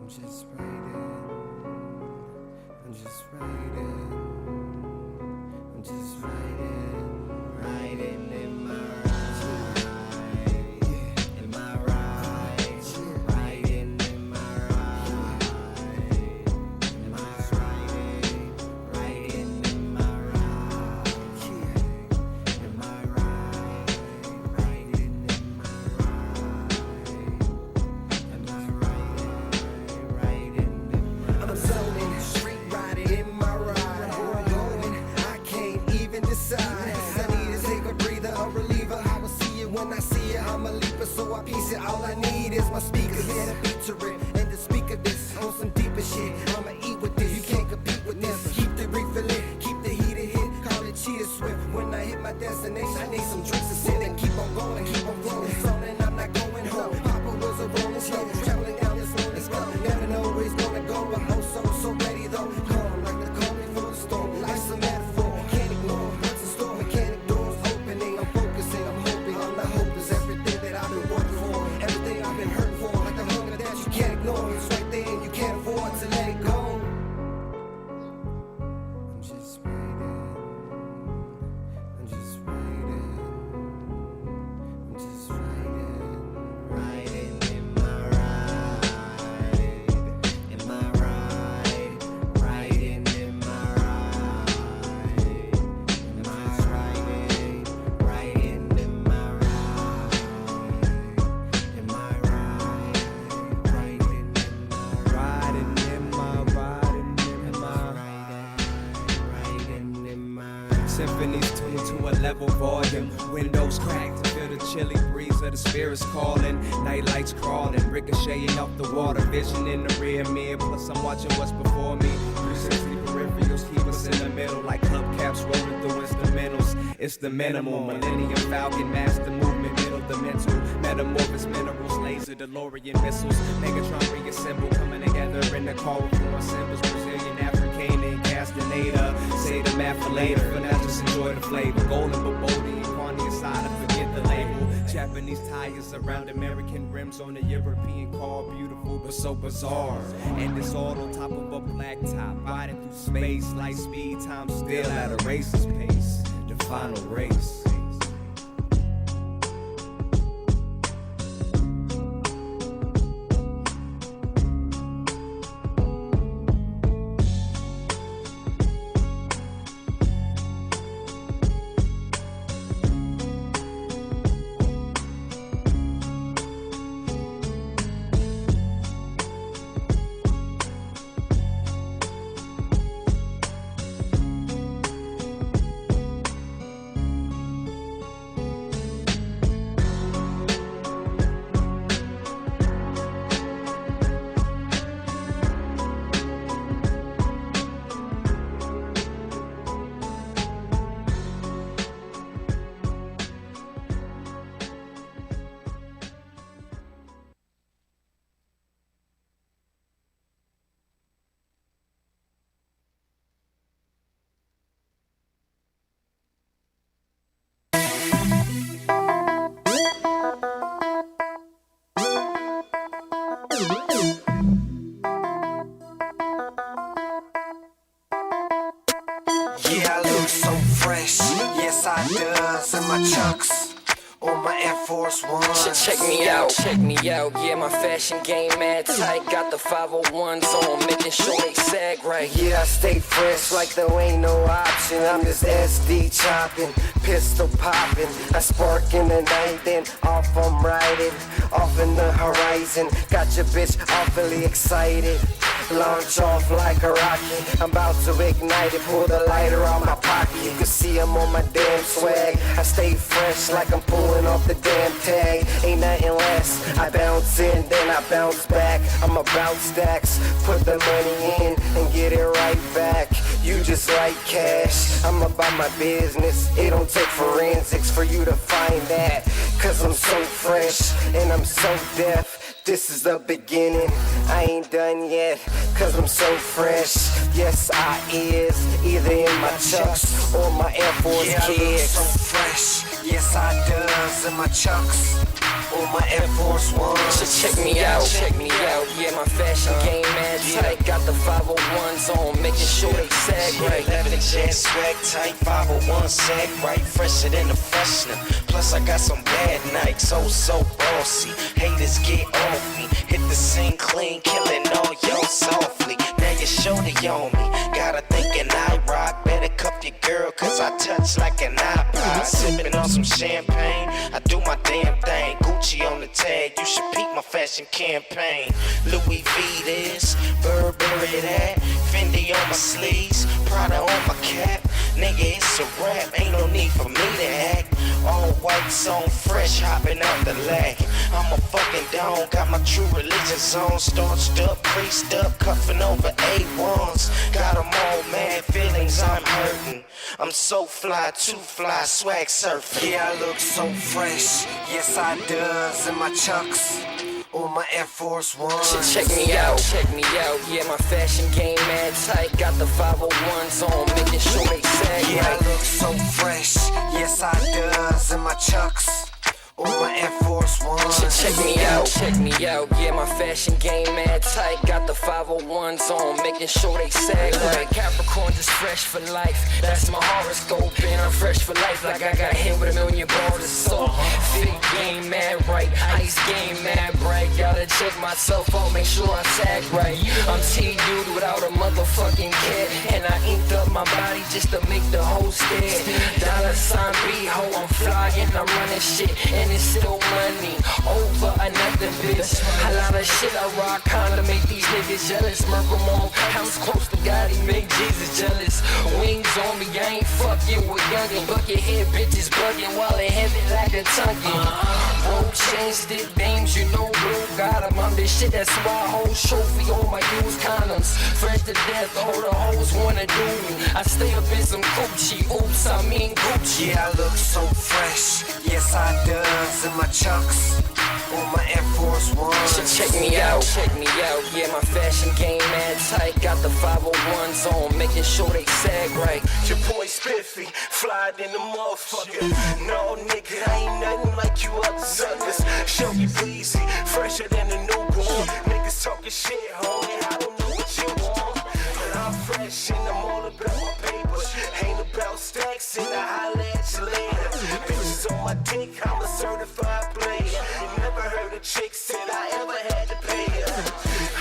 just writing. I'm just writing. I'm just writing. Writing in my right. In my right. Writing in my right. Am I writing? Writing in my right. Am I right? Writing in my right. Am I writing in my right? I'm zoning, street riding in my ride. Where I'm going, I can't even decide. I need to take a breather, a reliever. I will see it when I see it. I'm a leaper, so I piece it. All I need is my speakers, yeah, the beat to rip. And to speak of this on some deeper shit. I'ma eat with this, you can't compete with this. Keep the refilling, keep the heater hit. Call it cheetah swift. When I hit my destination, I need some drinks to sit and keep on going, keep on rolling. Zoning, I'm not going home. Papa was a rolling stone, traveling down this lonely road. Never know where he's gonna go, but oh so ready though. Calm like the calm before the storm. Life's a metaphor, can't ignore what's in store. Mechanic doors opening, I'm focusing, I'm hoping. I'm not hopeless, everything that I've been working for, everything I've been hurting for, like the hunger that you can't ignore. It's right there and you can't afford to let it go. I'm just waiting. I'm just waiting. I'm just writing. Writing in my right. In my right. Writing in my right. Am I writing? Writing in my right. Am I right? Writing in my riding in my riding in my writing in my Symphonies tuned to a level volume. Windows cracked to feel the chilly breeze of the spirits calling. Night lights crawling, ricocheting off the water. Vision in the rear mirror, plus I'm watching what's before me. 360 peripherals keep us in the middle, like hubcaps rolling through instrumentals. It's the minimal, Millennium Falcon, master movement, middle dimensional. Metamorphous minerals, laser, DeLorean missiles. Megatron reassemble, coming together in the car with fluent symbols. Brazilian, African, and Castaneda. Say the math for later, for now just enjoy the flavor. Golden, Babodi, Kwani aside, and forget the label. Japanese tires around American rims on a European car. Beautiful, but so bizarre. And it's all on top of a black top. Riding through space, light speed, time still at a racer's pace. The final race. Yeah, I look so fresh. Yes, I does. And my chucks on my Air Force Ones. Check me out, yeah, my fashion game mad tight. Got the 501s on, making sure they sag right. Yeah, I stay fresh like there ain't no option. I'm just SD chopping, pistol popping. I spark in the night, then off I'm riding. Off in the horizon, got your bitch awfully excited. Launch off like a rocket, I'm about to ignite it. Pull the lighter out my pocket, you can see I'm on my damn swag. I stay fresh like I'm pulling off the damn tag. Ain't nothing less, I bounce in, then I bounce back. I'm about stacks, put the money in and get it right back. You just like cash, I'm about my business. It don't take forensics for you to find that. Cause I'm so fresh and I'm so deaf. This is the beginning, I ain't done yet, cause I'm so fresh. Yes, I is, either in my chucks or my Air Force Kids. So fresh, yes I does, in my chucks or my Air Force Ones. Check me out, yeah, my fashion game 501s on, making sure they sag right. 11 jazz swag tight, 501 sag right, fresher than the freshener. Plus I got some bad nights, so bossy. Haters get off me, hit the scene clean, killing all y'all softly. Now you shorty on me, got her thinking I rock. Better cuff your girl, cause I touch like an iPod. Sipping on some champagne, I do my damn thing. Gucci on the tag, you should peek my fashion campaign. Louis V this, Burberry that, Fendi on my sleeves, Prada on my cap. Nigga, it's a rap, ain't no need for me to act. All whites on fresh, hopping out the lag. I'm a fucking dog, got my true religion on. Starched up, creased up, cuffing over A1s. Got them all mad feelings, I'm hurting. I'm so fly, too fly, swag surfing. Yeah, I look so fresh, yes I does, in my chucks. On my Air Force One. Check me out, yeah, my fashion game mad tight. Got the 501s on, making sure they sag yeah, right. I look so fresh, yes I does, in my chucks. On my Air Force One. Check me out, yeah, my fashion game mad tight. Got the 501s on, making sure they sag right. Capricorn just fresh for life, that's my horoscope. And I'm fresh for life, like I got hit with 1,000,000 bars of soap. Fit game mad right, ice game mad bright. Gotta check myself out, make sure I sag right. I'm T-Dude without a motherfucking care, and I inked up my body just to make the whole stare. $ B-ho, I'm flying, I'm running shit, and it's still money over another bitch. A lot of shit I rock kinda make these niggas jealous. Merkle on house close to God, he make Jesus jealous. Wings on me, I ain't fucking with youngin'. Bucket head bitches bugging while they heavy like a tonguin'. Roll chains, did beams, you know blue got 'em. I'm this shit, that's why I hold trophy on my used condoms. Fresh to death, all the hoes wanna do me. I stay up in some Gucci, oops, I mean Gucci. Yeah, I look so fresh, yes I does, in my chucks. On my Air Force One. Check me out, yeah, my fashion game mad tight. Got the 501s on, making sure they sag right. Your boy Spiffy, fly than the motherfucker. No nigga, I ain't nothing like you other suckers. Show you breezy, fresher than a newborn. Niggas talking shit, homie, I don't know what you want. But I'm fresh and I'm all about my paper. Ain't about stacks and I holla at you later. Bitches on my dick, I'm a certified player. You never heard a chick said I ever had to pay her.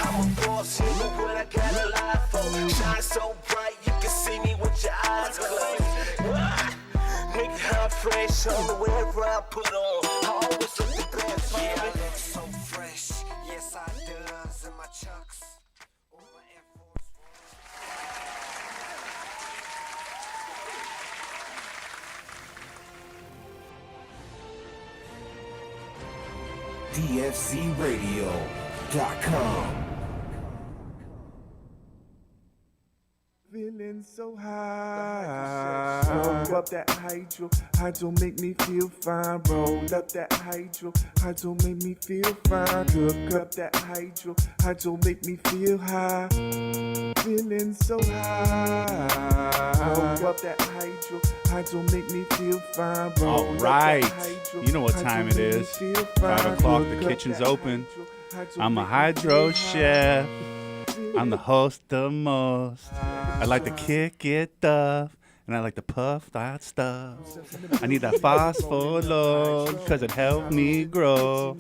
I'm a boss, nigga, what I got a lie for. Shine so bright, you can see me with your eyes closed. Nigga, I'm fresh on the whatever I put on. I always look the best, yeah, I look so fresh. Yes, I does, in my chucks. On my Air Force DFCRadio.com. Feeling so high. Roll up that hydro make me feel fine. Roll up that hydro make me feel fine. Cook up that hydro make me feel high. Feeling so high. Roll up that hydro make me feel fine. All right, you know what time it is. 5 o'clock, the kitchen's open. I'm a hydro chef. I'm the host the most. I like to kick it tough, and I like to puff that stuff. I need that phosphor load, cause it helped me grow.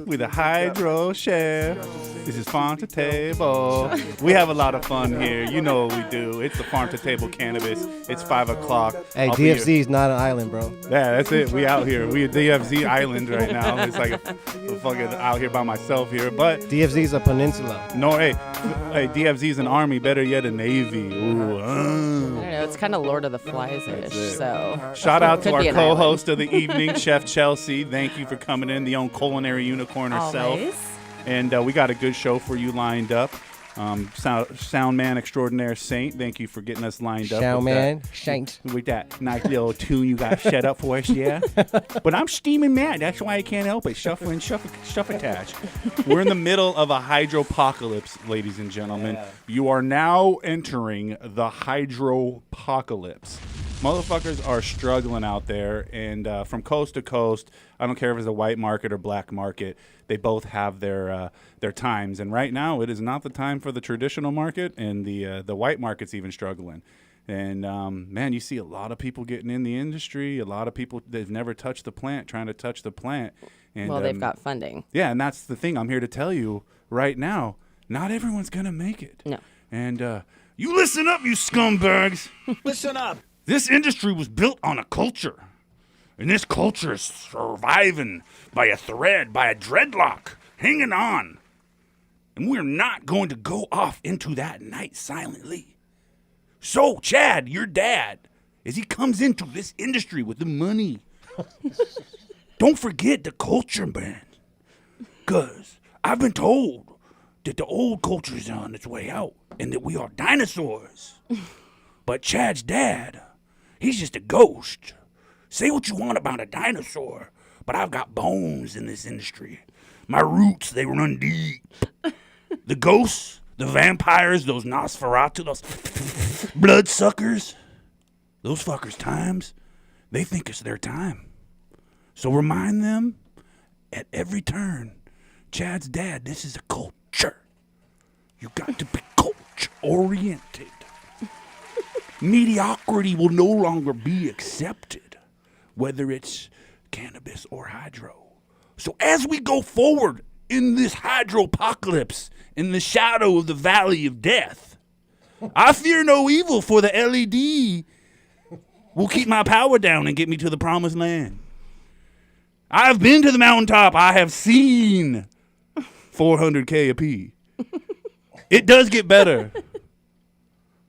With a hydro chef, this is Farm to Table. We have a lot of fun here. You know what we do. It's the Farm to Table Cannabis. It's 5 o'clock. Hey, DFZ is not an island, bro. Yeah, that's it. We out here. We at DFZ Island right now. It's like a fucking out here by myself here. But DFZ is a peninsula. no, hey, DFZ is an army. Better yet, a navy. Ooh, I don't know. It's kind of Lord of the Flies-ish. So Shout out to Could our be an co-host of the evening, Chef Chelsea. Thank you for coming in, the own culinary unicorn herself. Always. And we got a good show for you lined up. Sound man extraordinaire Saint, thank you for getting us lined up. Sound man, Saint. With that nice little tune you got set up for us, yeah. But I'm steaming mad. That's why I can't help it. Shuffle-attach. We're in the middle of a hydropocalypse, ladies and gentlemen. You are now entering the hydropocalypse. Motherfuckers are struggling out there, and from coast to coast, I don't care if it's a white market or black market, they both have their times. And right now, it is not the time for the traditional market, and the white market's even struggling. And, man, you see a lot of people getting in the industry, a lot of people, they've never touched the plant, trying to touch the plant. And, Well, they've got funding. Yeah, and that's the thing I'm here to tell you right now. Not everyone's going to make it. No. And you listen up, you scumbags. Listen up. This industry was built on a culture. And this culture is surviving by a thread, by a dreadlock, hanging on. And we're not going to go off into that night silently. So, Chad, your dad, as he comes into this industry with the money, don't forget the culture, man. Because I've been told that the old culture is on its way out and that we are dinosaurs. But Chad's dad, he's just a ghost. Say what you want about a dinosaur, but I've got bones in this industry. My roots, they run deep. The ghosts, the vampires, those Nosferatu, those bloodsuckers, those fuckers' times, they think it's their time. So remind them at every turn, Chad's dad, this is a culture. You got to be culture-oriented. Mediocrity will no longer be accepted, whether it's cannabis or hydro. So as we go forward in this hydropocalypse, in the shadow of the valley of death, I fear no evil, for the LED will keep my power down and get me to the promised land. I've been to the mountaintop. I have seen 400K a pee. It does get better,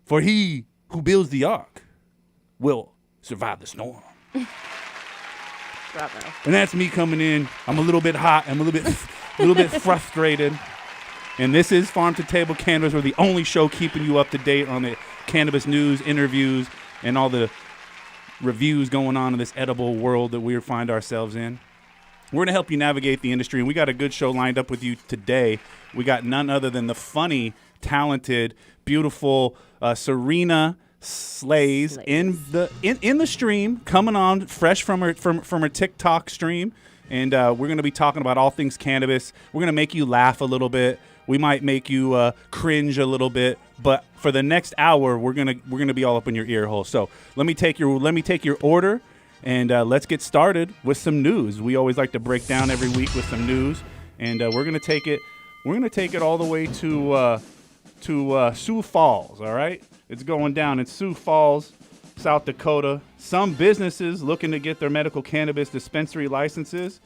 for he who builds the ark will survive the storm. Bravo. And that's me coming in. I'm a little bit hot. I'm a little bit frustrated. And this is Farm to Table Cannabis. We're the only show keeping you up to date on the cannabis news, interviews, and all the reviews going on in this edible world that we find ourselves in. We're going to help you navigate the industry, and we got a good show lined up with you today. We got none other than the funny, talented, beautiful Serena Slays in the stream, coming on fresh from her TikTok stream, and we're going to be talking about all things cannabis. We're going to make you laugh a little bit. We might make you cringe a little bit, but for the next hour, we're gonna be all up in your ear hole. So let me take your order, and let's get started with some news. We always like to break down every week with some news, and we're gonna take it all the way to Sioux Falls. All right, it's going down in Sioux Falls, South Dakota. Some businesses looking to get their medical cannabis dispensary licenses.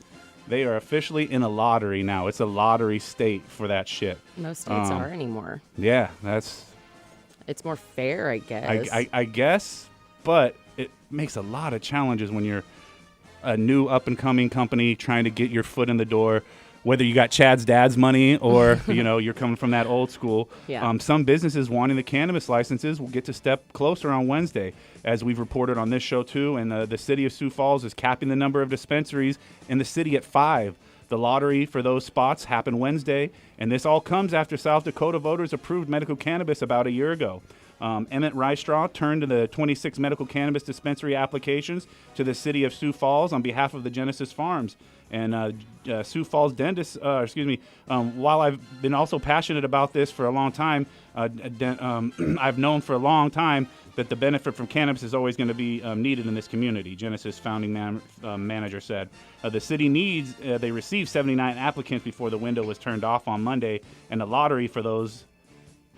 They are officially in a lottery now. It's a lottery state for that shit. Most states are anymore. Yeah, It's more fair, I guess. I guess, but it makes a lot of challenges when you're a new up-and-coming company trying to get your foot in the door, whether you got Chad's dad's money or you're coming from that old school. Yeah. Some businesses wanting the cannabis licenses will get to step closer on Wednesday, as we've reported on this show too. And the city of Sioux Falls is capping the number of dispensaries in the city at 5. The lottery for those spots happened Wednesday, and this all comes after South Dakota voters approved medical cannabis about a year ago. Emmett Rystraw turned to the 26 medical cannabis dispensary applications to the city of Sioux Falls on behalf of the Genesis Farms. And Sioux Falls dentists, while I've been also passionate about this for a long time, I've known for a long time that the benefit from cannabis is always going to be needed in this community, Genesis founding manager said. The city they received 79 applicants before the window was turned off on Monday, and the lottery for those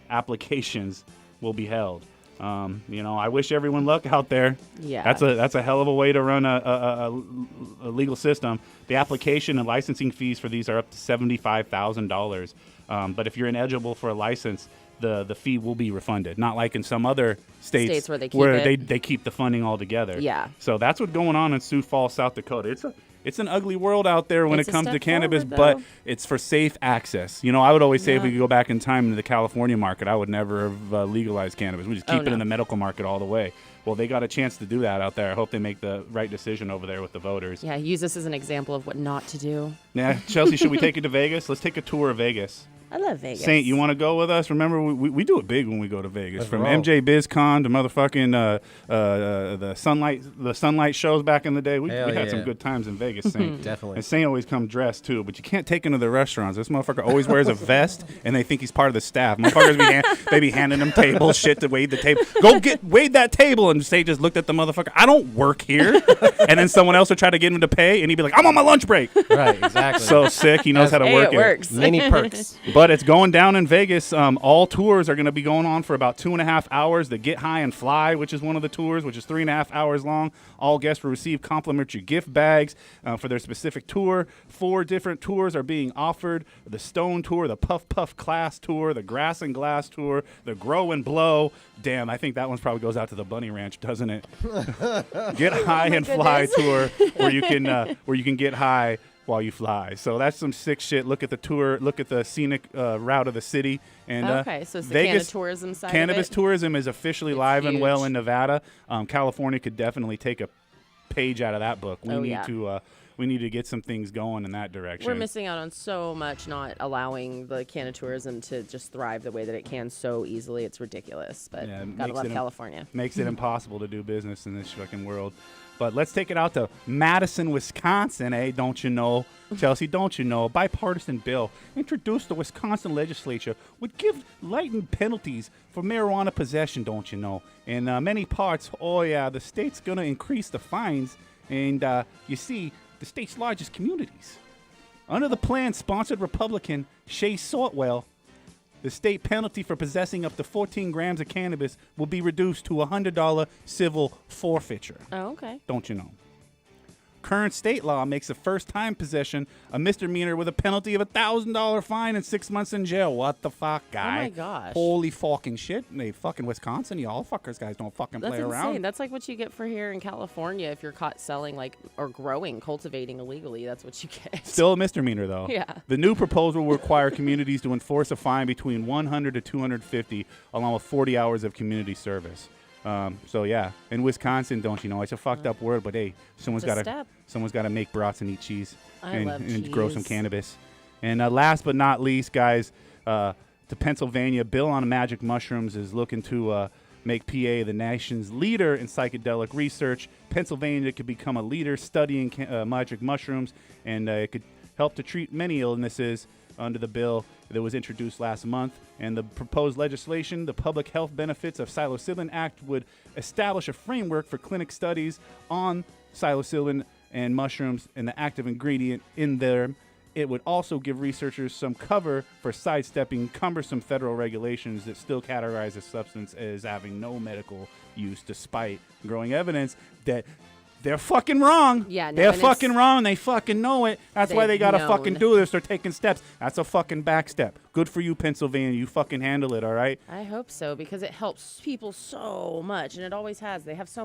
applications will be held. I wish everyone luck out there. Yeah. That's a hell of a way to run a legal system. The application and licensing fees for these are up to $75,000. But if you're ineligible for a license, the fee will be refunded. Not like in some other states where they keep the funding altogether. Yeah. So that's what's going on in Sioux Falls, South Dakota. It's an ugly world out there when it comes to cannabis, forward, but it's for safe access. I would always say if we could go back in time into the California market, I would never have legalized cannabis. We just keep it in the medical market all the way. Well, they got a chance to do that out there. I hope they make the right decision over there with the voters. Yeah, use this as an example of what not to do. Yeah, Chelsea, should we take it to Vegas? Let's take a tour of Vegas. I love Vegas. Saint, you want to go with us? Remember, we do it big when we go to Vegas. Let's From roll. MJ BizCon to motherfucking the sunlight shows back in the day. We Hell had some yeah. good times in Vegas, Saint. Definitely. And Saint always come dressed too, but you can't take him to the restaurants. This motherfucker always wears a vest, and they think he's part of the staff. Motherfuckers they be handing him tables, shit to wait the table. Go wait that table, and Saint just looked at the motherfucker. I don't work here. And then someone else would try to get him to pay, and he'd be like, I'm on my lunch break. Right, exactly. So sick, he knows how to Hey, work it works. Many perks. But it's going down in Vegas. All tours are going to be going on for about 2.5 hours. The Get High and Fly, which is one of the tours, which is 3.5 hours long. All guests will receive complimentary gift bags for their specific tour. 4 different tours are being offered: the Stone Tour, the Puff Puff Class Tour, the Grass and Glass Tour, the Grow and Blow. Damn, I think that one probably goes out to the Bunny Ranch, doesn't it? Get High and Fly Tour, where you can get high while you fly. So that's some sick shit. Look at the tour. Look at the scenic route of the city. And Okay, so it's the Vegas tourism side Cannabis of it. tourism is officially It's live and well huge. in Nevada. California could definitely take a page out of that book. We need to get some things going in that direction. We're missing out on so much, not allowing the canna tourism to just thrive the way that it can so easily. It's ridiculous, but Yeah, it gotta makes love it California. Makes it impossible to do business in this fucking world. But let's take it out to Madison, Wisconsin, don't you know? Chelsea, don't you know? A bipartisan bill introduced the Wisconsin legislature would give lightened penalties for marijuana possession, don't you know? In many parts, the state's going to increase the fines. And you see, the state's largest communities. Under the plan sponsored Republican Shay Sortwell, the state penalty for possessing up to 14 grams of cannabis will be reduced to a $100 civil forfeiture. Oh, okay. Don't you know? Current state law makes a first-time possession a misdemeanor with a penalty of a $1,000 fine and 6 months in jail. What the fuck, guy? Oh my gosh. Holy fucking shit! They fucking Wisconsin, y'all fuckers, guys don't fucking That's play insane. around. That's like what you get for here in California if you're caught selling or growing, cultivating illegally. That's what you get. Still a misdemeanor, though. Yeah. The new proposal will require communities to enforce a fine between $100 to $250, along with 40 hours of community service. So yeah, in Wisconsin, don't you know? It's a fucked up word, but hey, someone's It's a got step. to make brats and eat cheese I love and grow some cheese. cannabis. And last but not least, guys, to Pennsylvania, bill on magic mushrooms is looking to make PA the nation's leader in psychedelic research. Pennsylvania could become a leader studying magic mushrooms, and it could help to treat many illnesses under the bill that was introduced last month. And the proposed legislation, the Public Health Benefits of Psilocybin Act, would establish a framework for clinic studies on psilocybin and mushrooms and the active ingredient in them. It would also give researchers some cover for sidestepping cumbersome federal regulations that still categorize the substance as having no medical use, despite growing evidence that they're fucking wrong. Yeah, no, they're and fucking it's- wrong. They fucking know it. That's why they They've gotta known. fucking do this. They're taking steps. That's a fucking back step. Good for you, Pennsylvania. You fucking handle it, all right? I hope so, because it helps people so much, and it always has. They have so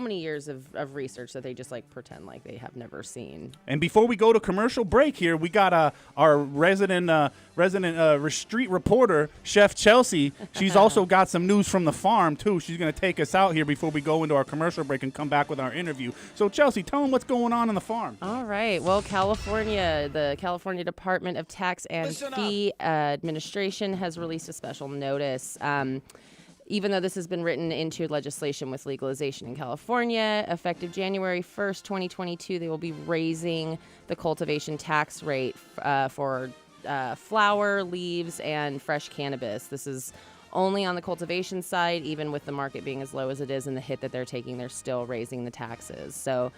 many years of research that they just pretend like they have never seen. And before we go to commercial break here, we got our resident street reporter, Chef Chelsea. She's also got some news from the farm, too. She's going to take us out here before we go into our commercial break and come back with our interview. So, Chelsea, tell them what's going on in the farm. All right. Well, the California Department of Tax and Fee Administration has released a special notice. Even though this has been written into legislation with legalization in California, effective January 1st, 2022, they will be raising the cultivation tax rate for flower, leaves, and fresh cannabis. This is only on the cultivation side. Even with the market being as low as it is and the hit that they're taking, they're still raising the taxes. So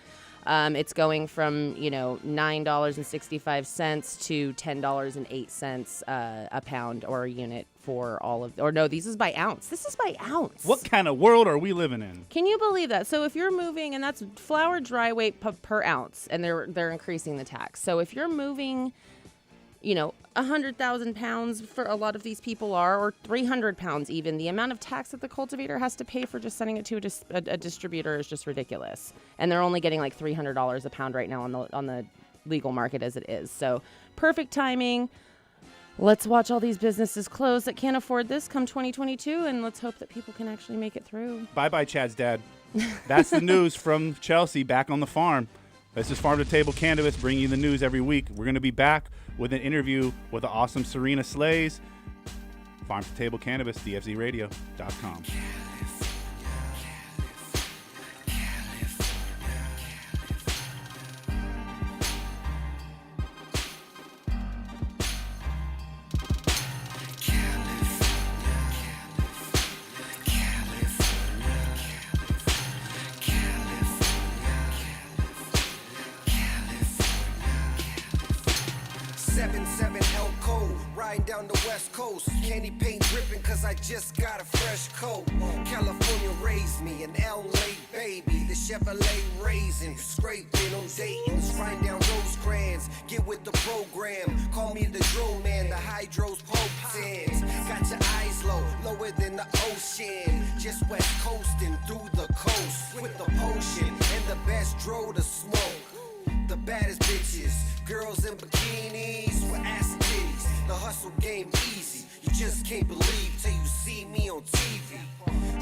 it's going from, $9.65 to $10.08 a pound or a unit for all of, or no, this is by ounce. This is by ounce. What kind of world are we living in? Can you believe that? So if you're moving, and that's flour dry weight per ounce, and they're increasing the tax. So if you're moving, 100,000 pounds for a lot of these people are, or 300 pounds even, the amount of tax that the cultivator has to pay for just sending it to a distributor is just ridiculous. And they're only getting like $300 a pound right now on the legal market as it is. So perfect timing. Let's watch all these businesses close that can't afford this come 2022, and let's hope that people can actually make it through. Bye-bye, Chad's dad. That's the news from Chelsea back on the farm. This is Farm to Table Cannabis, bringing you the news every week. We're going to be back with an interview with the awesome Serena Slays. Farm to Table Cannabis, dfzradio.com. Riding down the west coast, candy paint dripping cause I just got a fresh coat. California raised me, an LA baby, the Chevrolet raisin, scraping on Dayton's, riding down Rosecrans, get with the program, call me the drill man, the hydros potents, got your eyes low, lower than the ocean, just west coasting through the coast, with the potion, and the best dro to smoke. The baddest bitches, girls in bikinis with ass and titties. The hustle game easy, you just can't believe till you see me on TV.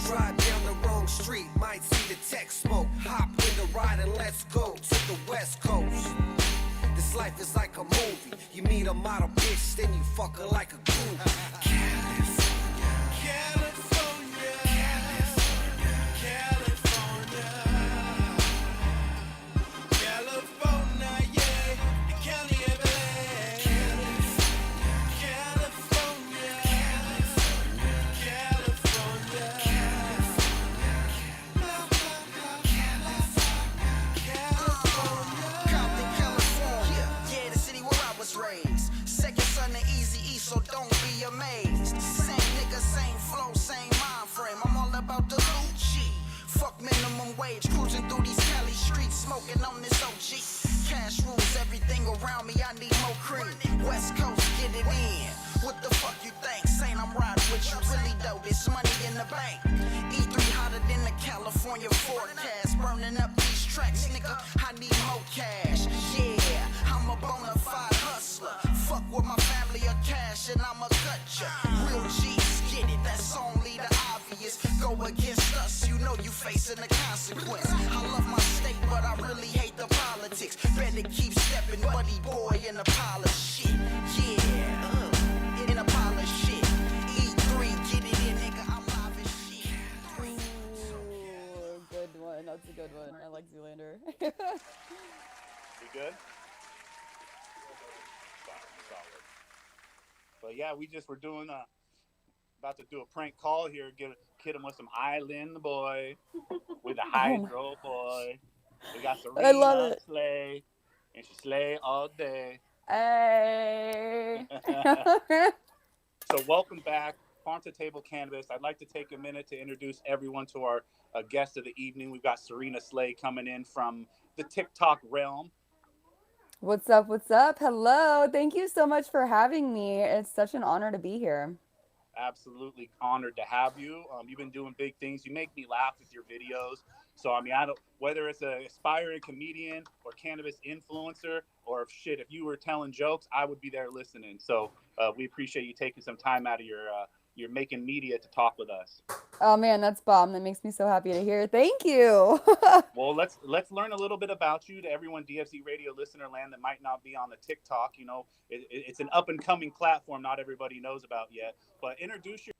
Drive down the wrong street, might see the tech smoke. Hop in the ride and let's go to the west coast. This life is like a movie. You meet a model bitch, then you fuck her like a groupie. So don't be amazed. Same nigga, same flow, same mind frame. I'm all about the Gucci. Fuck minimum wage, cruising through these Cali streets, smoking on this OG. Cash rules everything around me, I need more cream. West Coast, get it in. What the fuck you think? Saying I'm riding with you, really though, this money in the bank. E3 hotter than the California forecast. Burning up these tracks, nigga, I need more cash. Yeah, I'm a bona fide hustler. Fuck with my family or cash and I'ma cut ya. Real G's get it, that's only the obvious. Go against us, you know you facing the consequence. I love my state, but I really hate the politics. Better keep stepping, buddy boy, in a pile of shit. Yeah, in a pile of shit. E3, get it in, nigga, I'm live as shit. Ooh, good one, that's a good one. I like Zoolander. You good? But yeah, we just were doing about to do a prank call here, kid him with some Island boy, with a hydro boy. We got I love Serena it. Slay, and she slay all day. Hey. So welcome back, Farm to Table Cannabis. I'd like to take a minute to introduce everyone to our guest of the evening. We've got Serena Slay coming in from the TikTok realm. What's up? What's up? Hello. Thank you so much for having me. It's such an honor to be here. Absolutely honored to have you. You've been doing big things. You make me laugh with your videos. So, I mean, I don't, whether it's an aspiring comedian or cannabis influencer, or if you were telling jokes, I would be there listening. So we appreciate you taking some time out of your making media to talk with us. Oh man, that's bomb. That makes me so happy to hear. Thank you. Well, let's learn a little bit about you to everyone DFZ Radio listener land that might not be on the TikTok. You know, it's an up and coming platform not everybody knows about yet. But introduce your.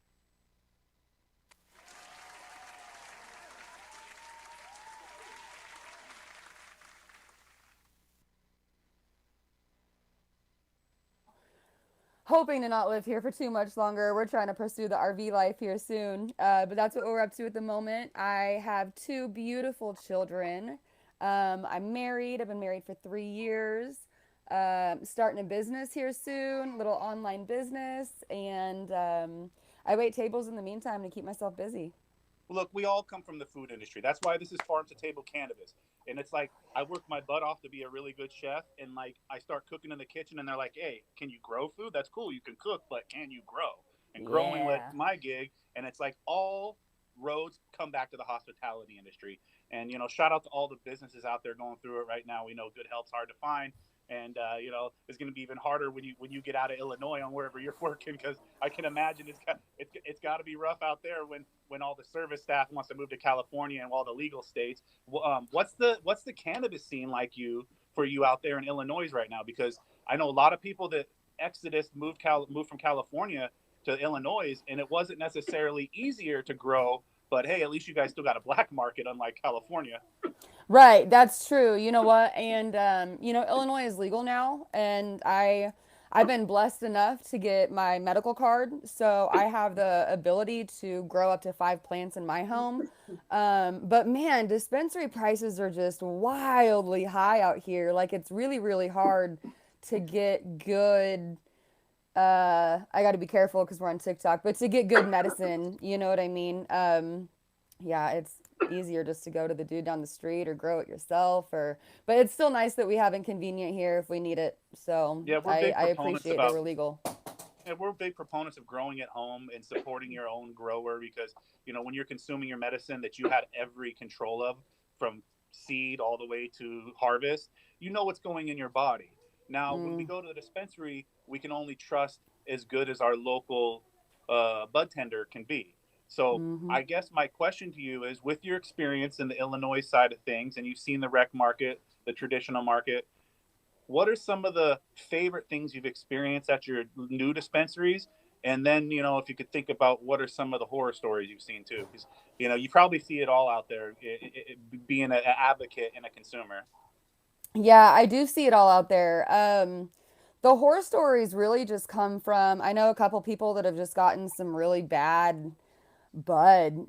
Hoping to not live here for too much longer. We're trying to pursue the RV life here soon. But that's what we're up to at the moment. I have 2 beautiful children. I'm married. I've been married for 3 years. Starting a business here soon, little online business. And I wait tables in the meantime to keep myself busy. Look, we all come from the food industry. That's why this is Farm to Table Cannabis. And it's like, I work my butt off to be a really good chef. And like, I start cooking in the kitchen and they're like, hey, can you grow food? That's cool. You can cook, but can you grow? And growing was my gig. And it's like all roads come back to the hospitality industry. And, you know, shout out to all the businesses out there going through it right now. We know good health's hard to find. And, you know, it's going to be even harder when you get out of Illinois on wherever you're working, because I can imagine it's got to be rough out there when all the service staff wants to move to California and all the legal states. What's the cannabis scene like for you out there in Illinois right now? Because I know a lot of people that moved from California to Illinois, and it wasn't necessarily easier to grow. But hey, at least you guys still got a black market, unlike California. Right, that's true. You know what? And Illinois is legal now, and I've been blessed enough to get my medical card, so I have the ability to grow up to 5 plants in my home. But man, dispensary prices are just wildly high out here. Like it's really, really hard to get good. I got to be careful because we're on TikTok, but to get good medicine, you know what I mean? Yeah, it's easier just to go to the dude down the street or grow it yourself but it's still nice that we have inconvenient here if we need it. So Yeah, I appreciate that we're legal. we're big proponents of growing at home and supporting your own grower because when you're consuming your medicine that you had every control of from seed all the way to harvest, what's going in your body. Now, when we go to the dispensary, we can only trust as good as our local bud tender can be. So I guess my question to you is, with your experience in the Illinois side of things, and you've seen the rec market, the traditional market, what are some of the favorite things you've experienced at your new dispensaries? And then, if you could think about what are some of the horror stories you've seen too, because, you probably see it all out there, being an advocate and a consumer. Yeah, I do see it all out there. The horror stories really just come from, I know a couple people that have just gotten some really bad bud,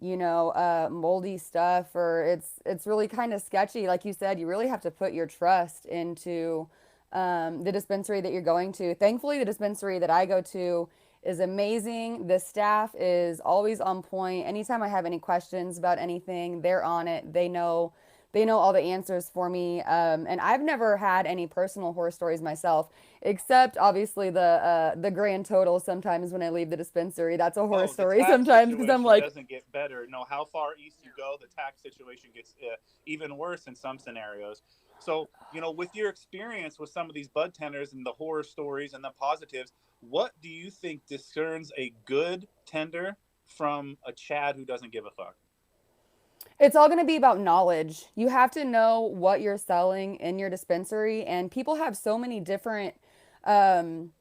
moldy stuff, or it's really kind of sketchy. Like you said, you really have to put your trust into the dispensary that you're going to. Thankfully, the dispensary that I go to is amazing. The staff is always on point. Anytime I have any questions about anything, they're on it. They know all the answers for me. And I've never had any personal horror stories myself, except obviously the grand total. Sometimes when I leave the dispensary, that's a horror story. Sometimes because I'm like, doesn't get better. No, how far east you go, the tax situation gets even worse in some scenarios. So, with your experience with some of these bud tenders and the horror stories and the positives, what do you think discerns a good tender from a Chad who doesn't give a fuck? it's all going to be about knowledge. You have to know what you're selling in your dispensary, and people have so many different um,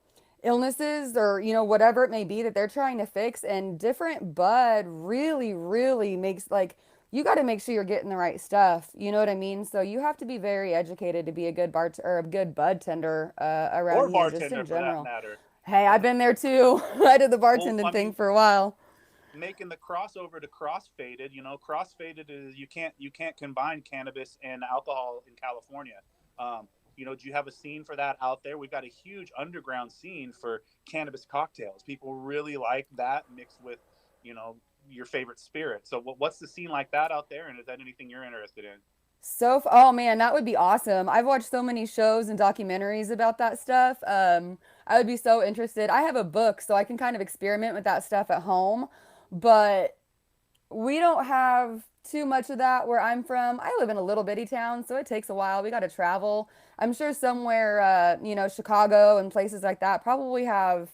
illnesses or whatever it may be that they're trying to fix, and different bud really, really makes like you got to make sure you're getting the right stuff. You know what I mean? So you have to be very educated to be a good or a good bud tender around here, just in For that general. matter. Hey, I've been there too. I did the bartending Well, thing for a while. making the crossover to crossfaded, crossfaded is you can't combine cannabis and alcohol in California. Do you have a scene for that out there? We've got a huge underground scene for cannabis cocktails. People really like that mixed with your favorite spirit. So what's the scene like that out there, and is that anything you're interested in? Oh man, that would be awesome. I've watched so many shows and documentaries about that stuff. I would be so interested. I have a book, so I can kind of experiment with that stuff at home, but we don't have too much of that where I'm from. I live in a little bitty town, so it takes a while. We got to travel. I'm sure somewhere, Chicago and places like that probably have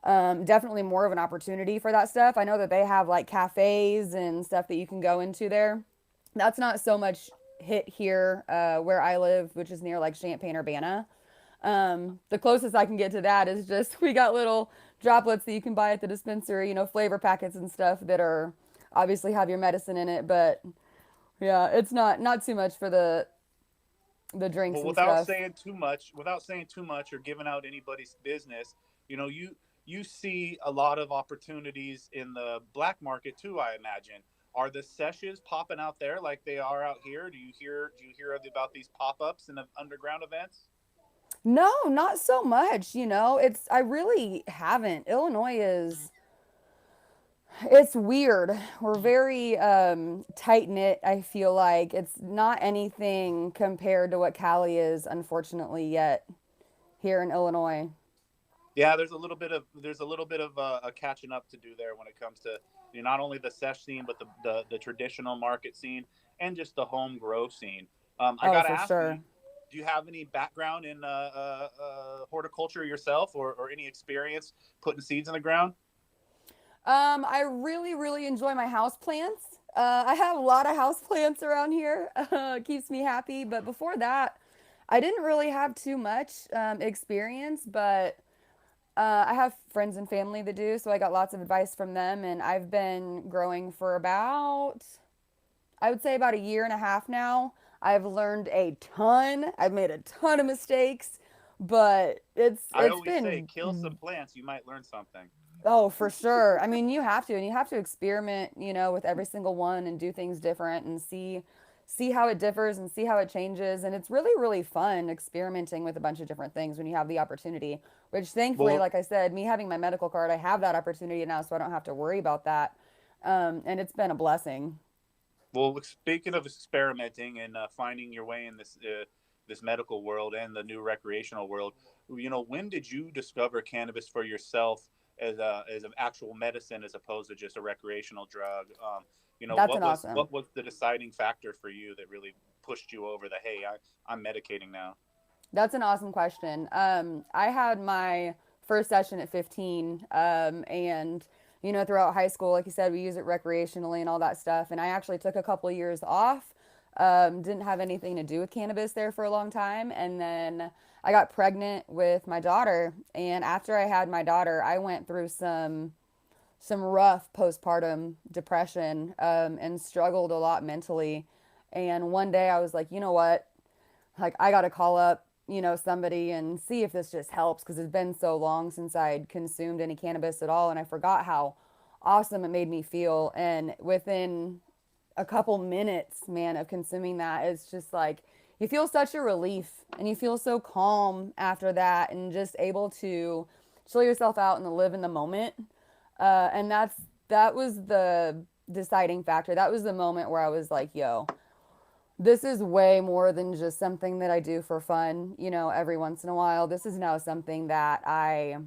definitely more of an opportunity for that stuff. I know that they have like cafes and stuff that you can go into there. That's not so much hit here where I live, which is near like Champaign-Urbana. The closest I can get to that is just we got little droplets that you can buy at the dispensary, flavor packets and stuff that are obviously have your medicine in it. But yeah, it's not too much for the drinks Well, and stuff. without saying too much or giving out anybody's business, you see a lot of opportunities in the black market too, I imagine. Are the sessions popping out there like they are out here? Do you hear about these pop-ups and underground events? No, not so much. I really haven't. Illinois it's weird. We're very tight knit. I feel like it's not anything compared to what Cali is, unfortunately, yet here in Illinois. Yeah, there's a little bit of a catching up to do there when it comes to not only the sesh scene but the traditional market scene and just the home grow scene. I Oh, gotta for ask sure. you, do you have any background in horticulture yourself, or any experience putting seeds in the ground? I really, really enjoy my house plants. I have a lot of house plants around here. It keeps me happy. But before that, I didn't really have too much experience, but I have friends and family that do, so I got lots of advice from them, and I've been growing for about, I would say about a year and a half now. I've learned a ton. I've made a ton of mistakes, but I it's always say, been kill some plants, you might learn something. oh, for sure. I mean, you have to, and you have to experiment, with every single one and do things different and see how it differs and see how it changes. And it's really, really fun experimenting with a bunch of different things when you have the opportunity, which thankfully, Well, like I said, me having my medical card, I have that opportunity now, so I don't have to worry about that. And it's been a blessing. well, speaking of experimenting and finding your way in this medical world and the new recreational world, when did you discover cannabis for yourself as an actual medicine as opposed to just a recreational drug? That's an awesome. What was the deciding factor for you that really pushed you over the hey, I'm medicating now? That's an awesome question. I had my first session at 15, and throughout high school, like you said, we use it recreationally and all that stuff. And I actually took a couple of years off. Didn't have anything to do with cannabis there for a long time, and then I got pregnant with my daughter. And after I had my daughter, I went through some rough postpartum depression, and struggled a lot mentally. And one day I was like, you know what? Like, I got to call up, somebody and see if this just helps, because it's been so long since I'd consumed any cannabis at all. And I forgot how awesome it made me feel. And within a couple minutes, man, of consuming that, it's just like you feel such a relief and you feel so calm after that and just able to chill yourself out and live in the moment. And that was the deciding factor. That was the moment where I was like, yo, this is way more than just something that I do for fun, every once in a while. This is now something that I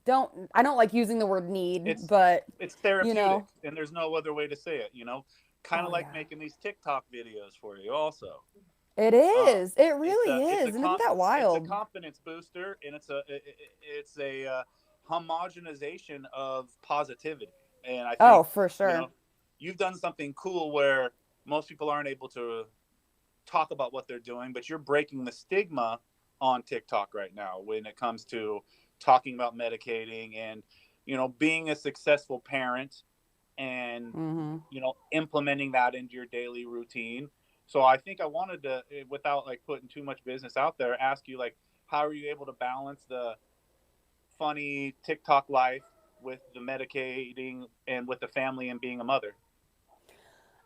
don't like using the word need, It's but it's you therapeutic, know, and there's no other way to say it. Kind of oh like yeah. making these TikTok videos for you, also. It Um, is. It it's really a is. And isn't that it's a wild? confidence booster, and it's a homogenization of positivity. And I Oh, think for you sure. know you've done something cool where most people aren't able to talk about what they're doing, but you're breaking the stigma on TikTok right now when it comes to talking about medicating and being a successful parent and Mm-hmm. implementing that into your daily routine. So I think I wanted to, without like putting too much business out there, ask you like, how are you able to balance the funny TikTok life with the medicating and with the family and being a mother?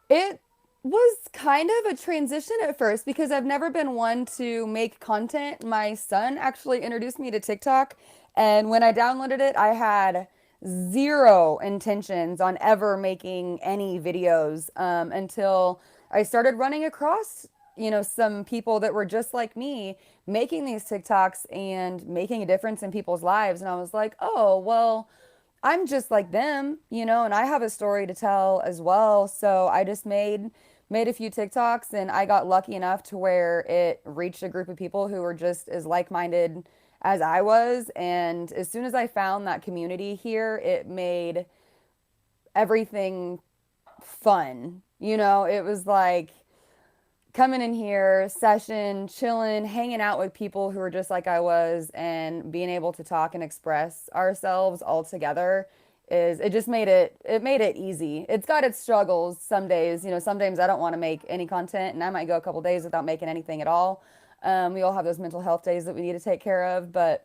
It was kind of a transition at first because I've never been one to make content. My son actually introduced me to TikTok, and when I downloaded it, I had zero intentions on ever making any videos, until I started running across, some people that were just like me making these TikToks and making a difference in people's lives. And I was like, oh, well, I'm just like them, and I have a story to tell as well. So I just made a few TikToks, and I got lucky enough to where it reached a group of people who were just as like-minded as I was. And as soon as I found that community here, it made everything fun. It was like coming in here, session, chilling, hanging out with people who are just like I was, and being able to talk and express ourselves all together is it just made it easy. It's got its struggles some days. Some days I don't want to make any content, and I might go a couple days without making anything at all. We all have those mental health days that we need to take care of, but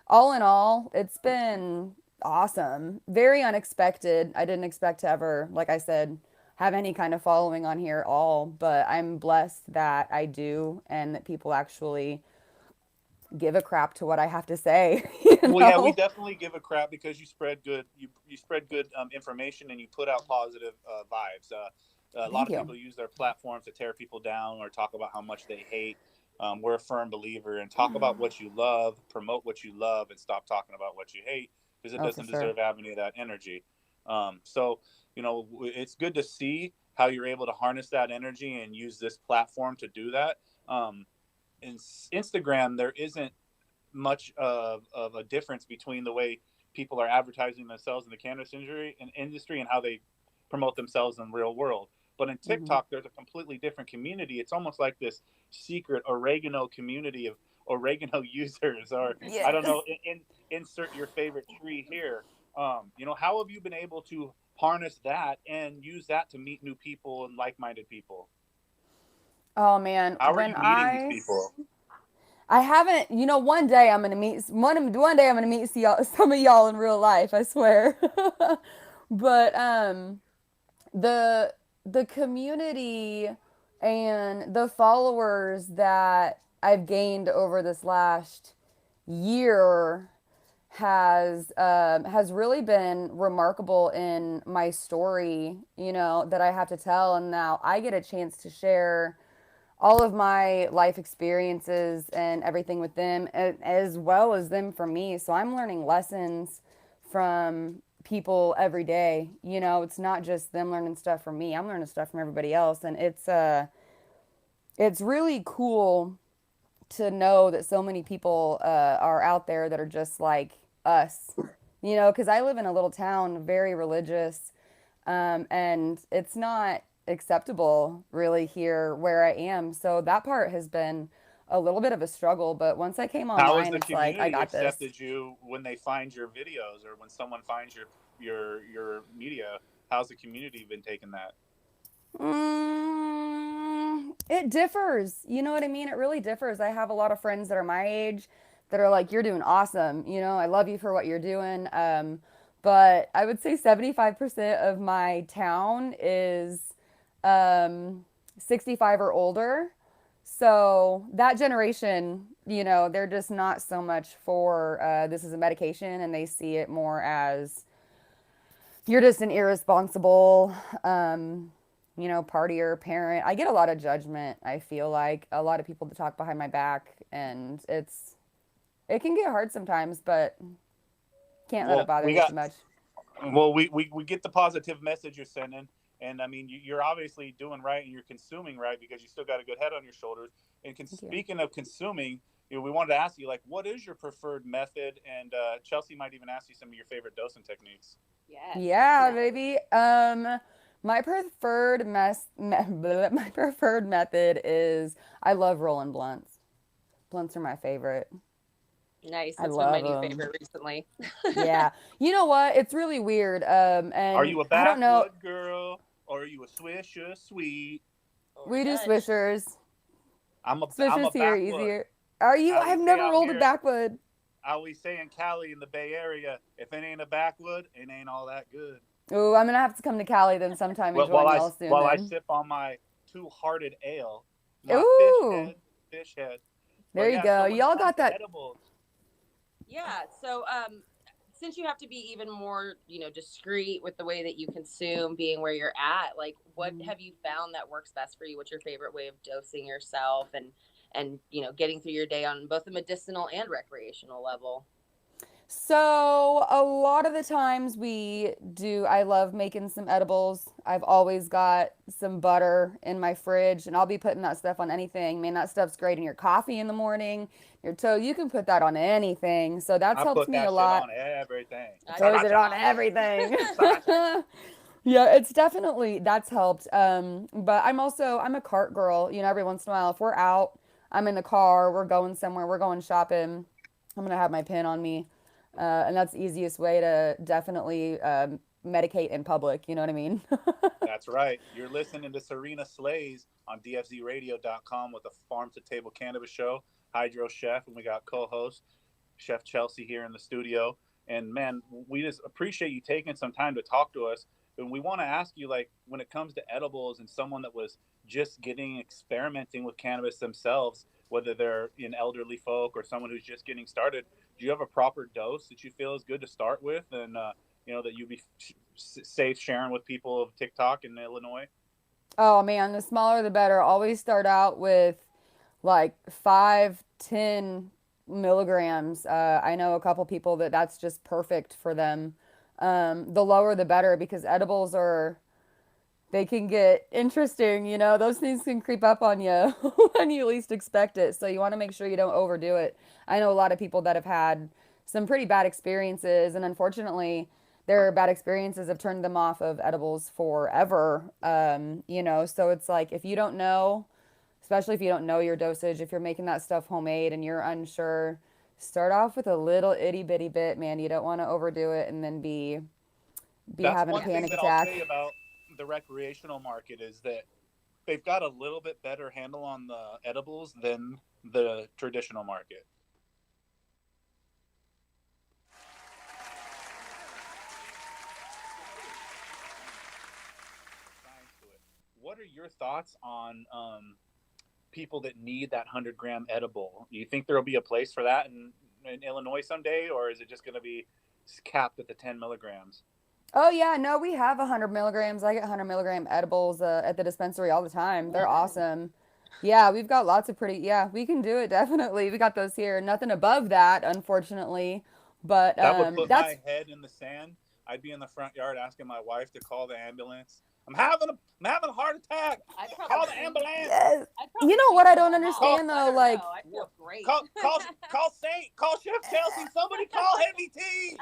all in all, it's been awesome. Very unexpected. I didn't expect to ever, like I said, have any kind of following on here at all, but I'm blessed that I do and that people actually give a crap to what I have to say, you Well, yeah, we know? definitely give a crap because you spread good you spread good information and you put out positive vibes. A lot Thank of you. people use their platforms to tear people down or talk about how much they hate. We're a firm believer and talk about what you love, promote what you love, and stop talking about what you hate because it Oh, for doesn't sure. deserve any of that energy. So it's good to see how you're able to harness that energy and use this platform to do that. In Instagram, there isn't much of a difference between the way people are advertising themselves in the cannabis industry and how they promote themselves in the real world. But in TikTok, there's a completely different community. It's almost like this secret oregano community of oregano users, or I don't Yes. know, insert your favorite tree here. How have you been able to harness that and use that to meet new people and like-minded people? Oh man, How are you meeting these people? I haven't, one day I'm gonna meet one day I'm gonna meet some of y'all in real life, I swear. But the the community and the followers that I've gained over this last year has really been remarkable in my story, that I have to tell, and now I get a chance to share all of my life experiences and everything with them, as well as them from me. So I'm learning lessons from people every day. It's not just them learning stuff from me. I'm learning stuff from everybody else, and it's really cool to know that so many people are out there that are just like us. Because I live in a little town, very religious, and it's not acceptable really here where I am. So that part has been a little bit of a struggle, but once I came How has online, the it's like I community got this. accepted you when they find your videos, or when someone finds your media? How's the community been taking that? It differs. You know what I mean? It really differs. I have a lot of friends that are my age that are like, "You're doing awesome. I love you for what you're doing." But I would say 75% of my town is 65 or older. So that generation, they're just not so much for this is a medication, and they see it more as you're just an irresponsible, partier, parent. I get a lot of judgment. I feel like a lot of people to talk behind my back, and it can get hard sometimes, but can't let it bother me too much. Well, we get the positive message you're sending, and I mean you're obviously doing right, and you're consuming right, because you still got a good head on your shoulders. And speaking of consuming, we wanted to ask you, like, what is your preferred method? And Chelsea might even ask you some of your favorite dosing techniques. Yes. Yeah, baby. My preferred my preferred method is I love rolling blunts. Blunts are my favorite. Nice. I That's been my love new 'em. favorite recently. Yeah. You know what? It's really weird. Are And you a I don't know. backwood girl, or are you a swisher sweet? We do swishers. I'm a Swishers here backwood. easier. Are you? I always I've say never out rolled a here, backwood. I always say in Cali, in the Bay Area, if it ain't a backwood, it ain't all that good. Ooh, I'm gonna have to come to Cali then sometime and join y'all soon. While I Then. sip on my two-hearted ale, my Ooh. fish head. There you go. So y'all got that. Edibles, Yeah. So, since you have to be even more, discreet with the way that you consume, being where you're at, like, what have you found that works best for you? What's your favorite way of dosing yourself and getting through your day on both the medicinal and recreational level? So a lot of the times I love making some edibles. I've always got some butter in my fridge, and I'll be putting that stuff on anything. Man, that stuff's great in your coffee in the morning, your toast. You can put that on anything. So that's helped me a lot. I put that shit on everything. Throws it on everything. Yeah, it's definitely, that's helped. But I'm a cart girl. Every once in a while, if we're out, I'm in the car, we're going somewhere, we're going shopping, I'm gonna have my pen on me. And that's the easiest way to definitely medicate in public. You know what I mean? That's right. You're listening to Serena Slays on DFZRadio.com with the Farm to Table Cannabis Show. Hydro Chef, and we got co-host Chef Chelsea here in the studio. And man, we just appreciate you taking some time to talk to us. And we want to ask you, like, when it comes to edibles and someone that was just experimenting with cannabis themselves, whether they're an elderly folk or someone who's just getting started, do you have a proper dose that you feel is good to start with, and that you'd be safe sharing with people of TikTok in Illinois? Oh man, the smaller the better. Always start out with like 5-10 milligrams. I know a couple people that's just perfect for them. The lower the better, because edibles they can get interesting. Those things can creep up on you when you least expect it. So you want to make sure you don't overdo it. I know a lot of people that have had some pretty bad experiences, and unfortunately their bad experiences have turned them off of edibles forever. You know, so it's like if you don't know, especially if you don't know your dosage, if you're making that stuff homemade and you're unsure, start off with a little itty bitty bit, man. You don't want to overdo it and then be That's having a one thing panic that I'll attack. say about the recreational market is that they've got a little bit better handle on the edibles than the traditional market. What are your thoughts on people that need that 100-gram edible? Do you think there will be a place for that in Illinois someday, or is it just going to be capped at the 10 milligrams? Oh yeah, no, we have 100 milligrams. I get 100 milligram edibles at the dispensary all the time. They're awesome. Yeah, we've got lots of pretty. Yeah, we can do it definitely. We got those here. Nothing above that, unfortunately. But That would put that's my head in the sand. I'd be in the front yard asking my wife to call the ambulance. I'm having a heart attack. Call the ambulance. yes. You know what I don't understand I though, don't like know. I feel great. Call Saint. Call Chef Chelsea. Somebody call Heavy T.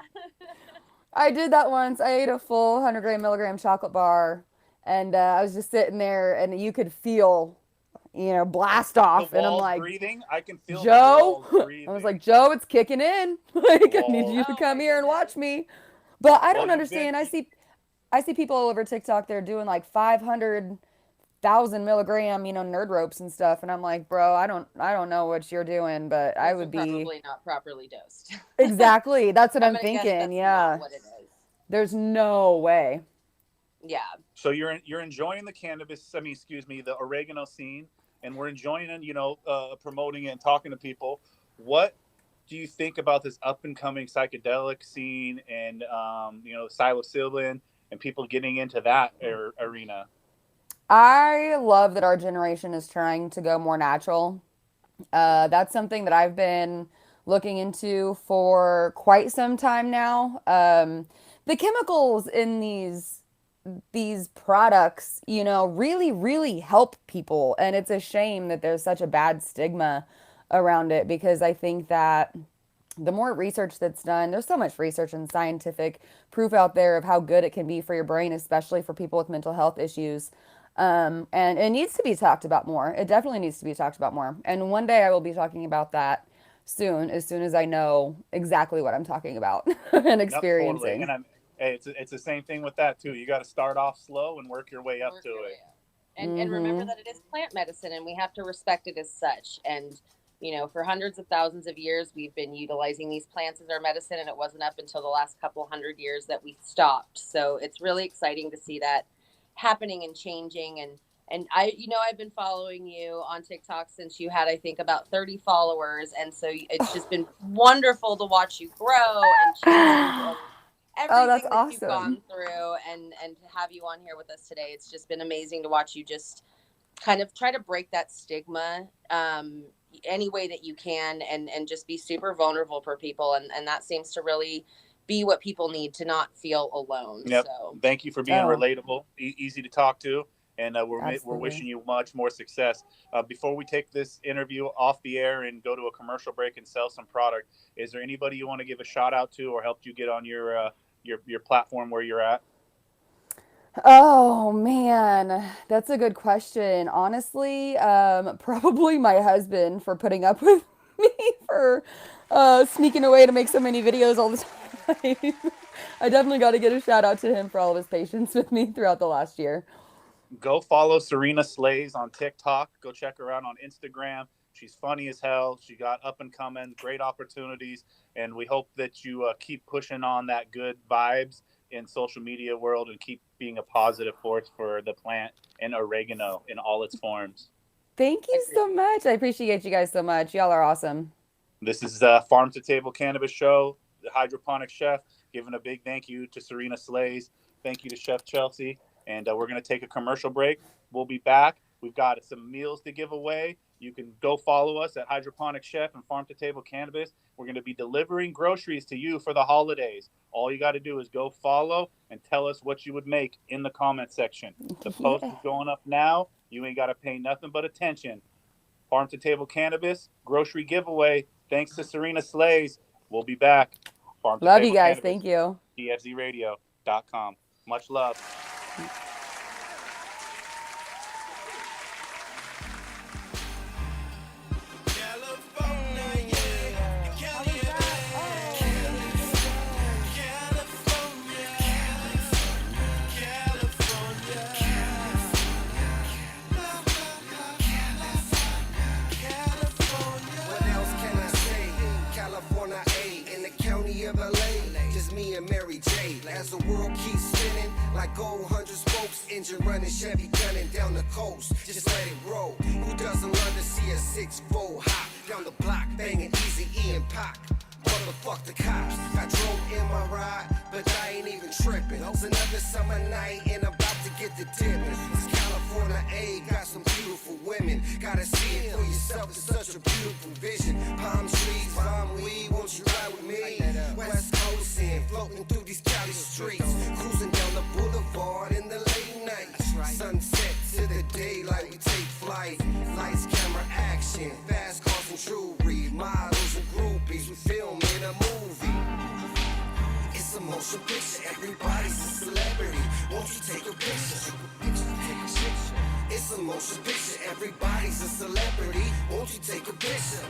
I did that once. I ate a full 100 milligram chocolate bar, and I was just sitting there, and you could feel, you know, blast off, The and I'm walls like, breathing. I can feel Joe, the walls breathing. I was like, Joe, it's kicking in. Like, I need Whoa. you to Oh come my here and goodness. watch me. But I don't Well, you've understand. been- I see people all over TikTok. They're doing like 500,000 milligram, you know, nerd ropes and stuff, and I'm like, bro, I don't know what you're doing, but I Those would are be probably not properly dosed. exactly. That's what I'm gonna guess thinking. that's Yeah, not what it is. there's no way. Yeah. So you're enjoying the cannabis. I mean, excuse me, the oregano scene, and we're enjoying it. You know, promoting it and talking to people. What do you think about this up and coming psychedelic scene and you know, psilocybin and people getting into that arena? I love that our generation is trying to go more natural. That's something that I've been looking into for quite some time now. The chemicals in these products, you know, really, really help people, and it's a shame that there's such a bad stigma around it because I think that the more research that's done, there's so much research and scientific proof out there of how good it can be for your brain, especially for people with mental health issues. And it needs to be talked about more. It definitely needs to be talked about more. And one day I will be talking about that soon as I know exactly what I'm talking about and experiencing. Totally. And it's the same thing with that too. You got to start off slow and work your way up Work to your it. way up. And remember that it is plant medicine, and we have to respect it as such. And you know, for hundreds of thousands of years, we've been utilizing these plants as our medicine, and it wasn't up until the last couple hundred years that we stopped. So it's really exciting to see that happening and changing. And I, you know, I've been following you on TikTok since you had, I think, about 30 followers, and so it's just been wonderful to watch you grow and change. And everything that's that awesome. you've gone through, and to have you on here with us today, it's just been amazing to watch you just kind of try to break that stigma any way that you can, and just be super vulnerable for people, and that seems to really be what people need to not feel alone. Yep. So Thank you for being relatable, easy to talk to, and we're wishing you much more success. Before we take this interview off the air and go to a commercial break and sell some product, is there anybody you want to give a shout out to or helped you get on your platform where you're at? Oh man, that's a good question. Honestly, probably my husband for putting up with me for sneaking away to make so many videos all the time. I definitely got to get a shout out to him for all of his patience with me throughout the last year. Go follow Serena Slays on TikTok. Go check her out on Instagram. She's funny as hell. She got up and coming, great opportunities, and we hope that you keep pushing on that good vibes in social media world and keep being a positive force for the plant and oregano in all its forms. Thank you so much. I appreciate you guys so much. Y'all are awesome. This is Farm to Table Cannabis Show, the Hydroponic Chef, giving a big thank you to Serena Slays. Thank you to Chef Chelsea. And we're going to take a commercial break. We'll be back. We've got some meals to give away. You can go follow us at Hydroponic Chef and Farm to Table Cannabis. We're going to be delivering groceries to you for the holidays. All you got to do is go follow and tell us what you would make in the comment section. The post is going up now. You ain't got to pay nothing but attention. Farm to Table Cannabis, grocery giveaway. Thanks to Serena Slays. We'll be back. Farm to Love Table you guys. Cannabis, Thank you. DFZradio.com. Much love. What else can I say? California A in the county of LA. Just me and Mary J. As the world keeps spinning like gold 100 spokes, engine running, Chevy gunning down the coast. Just let it roll. Who doesn't love to see a 6-4 hop down the block, banging Easy E and Pac? Motherfuck the cops. I drove in my ride, but I ain't even tripping. It's another summer night and I'm about to get the dipping. It's California A, got some beautiful women. Gotta see it for yourself, it's such a beautiful vision. Palm trees, palm weed, won't you ride with me? West Coast in, floating through these Cali streets. Cruising down the boulevard in the late night. Sunset to the daylight, we take flight. Lights, camera, action, fast cars and jewelry. Models and groupies, we film in a movie. It's a motion picture, everybody's a celebrity. Won't you take a picture? It's a motion picture, everybody's a celebrity. Won't you take a picture?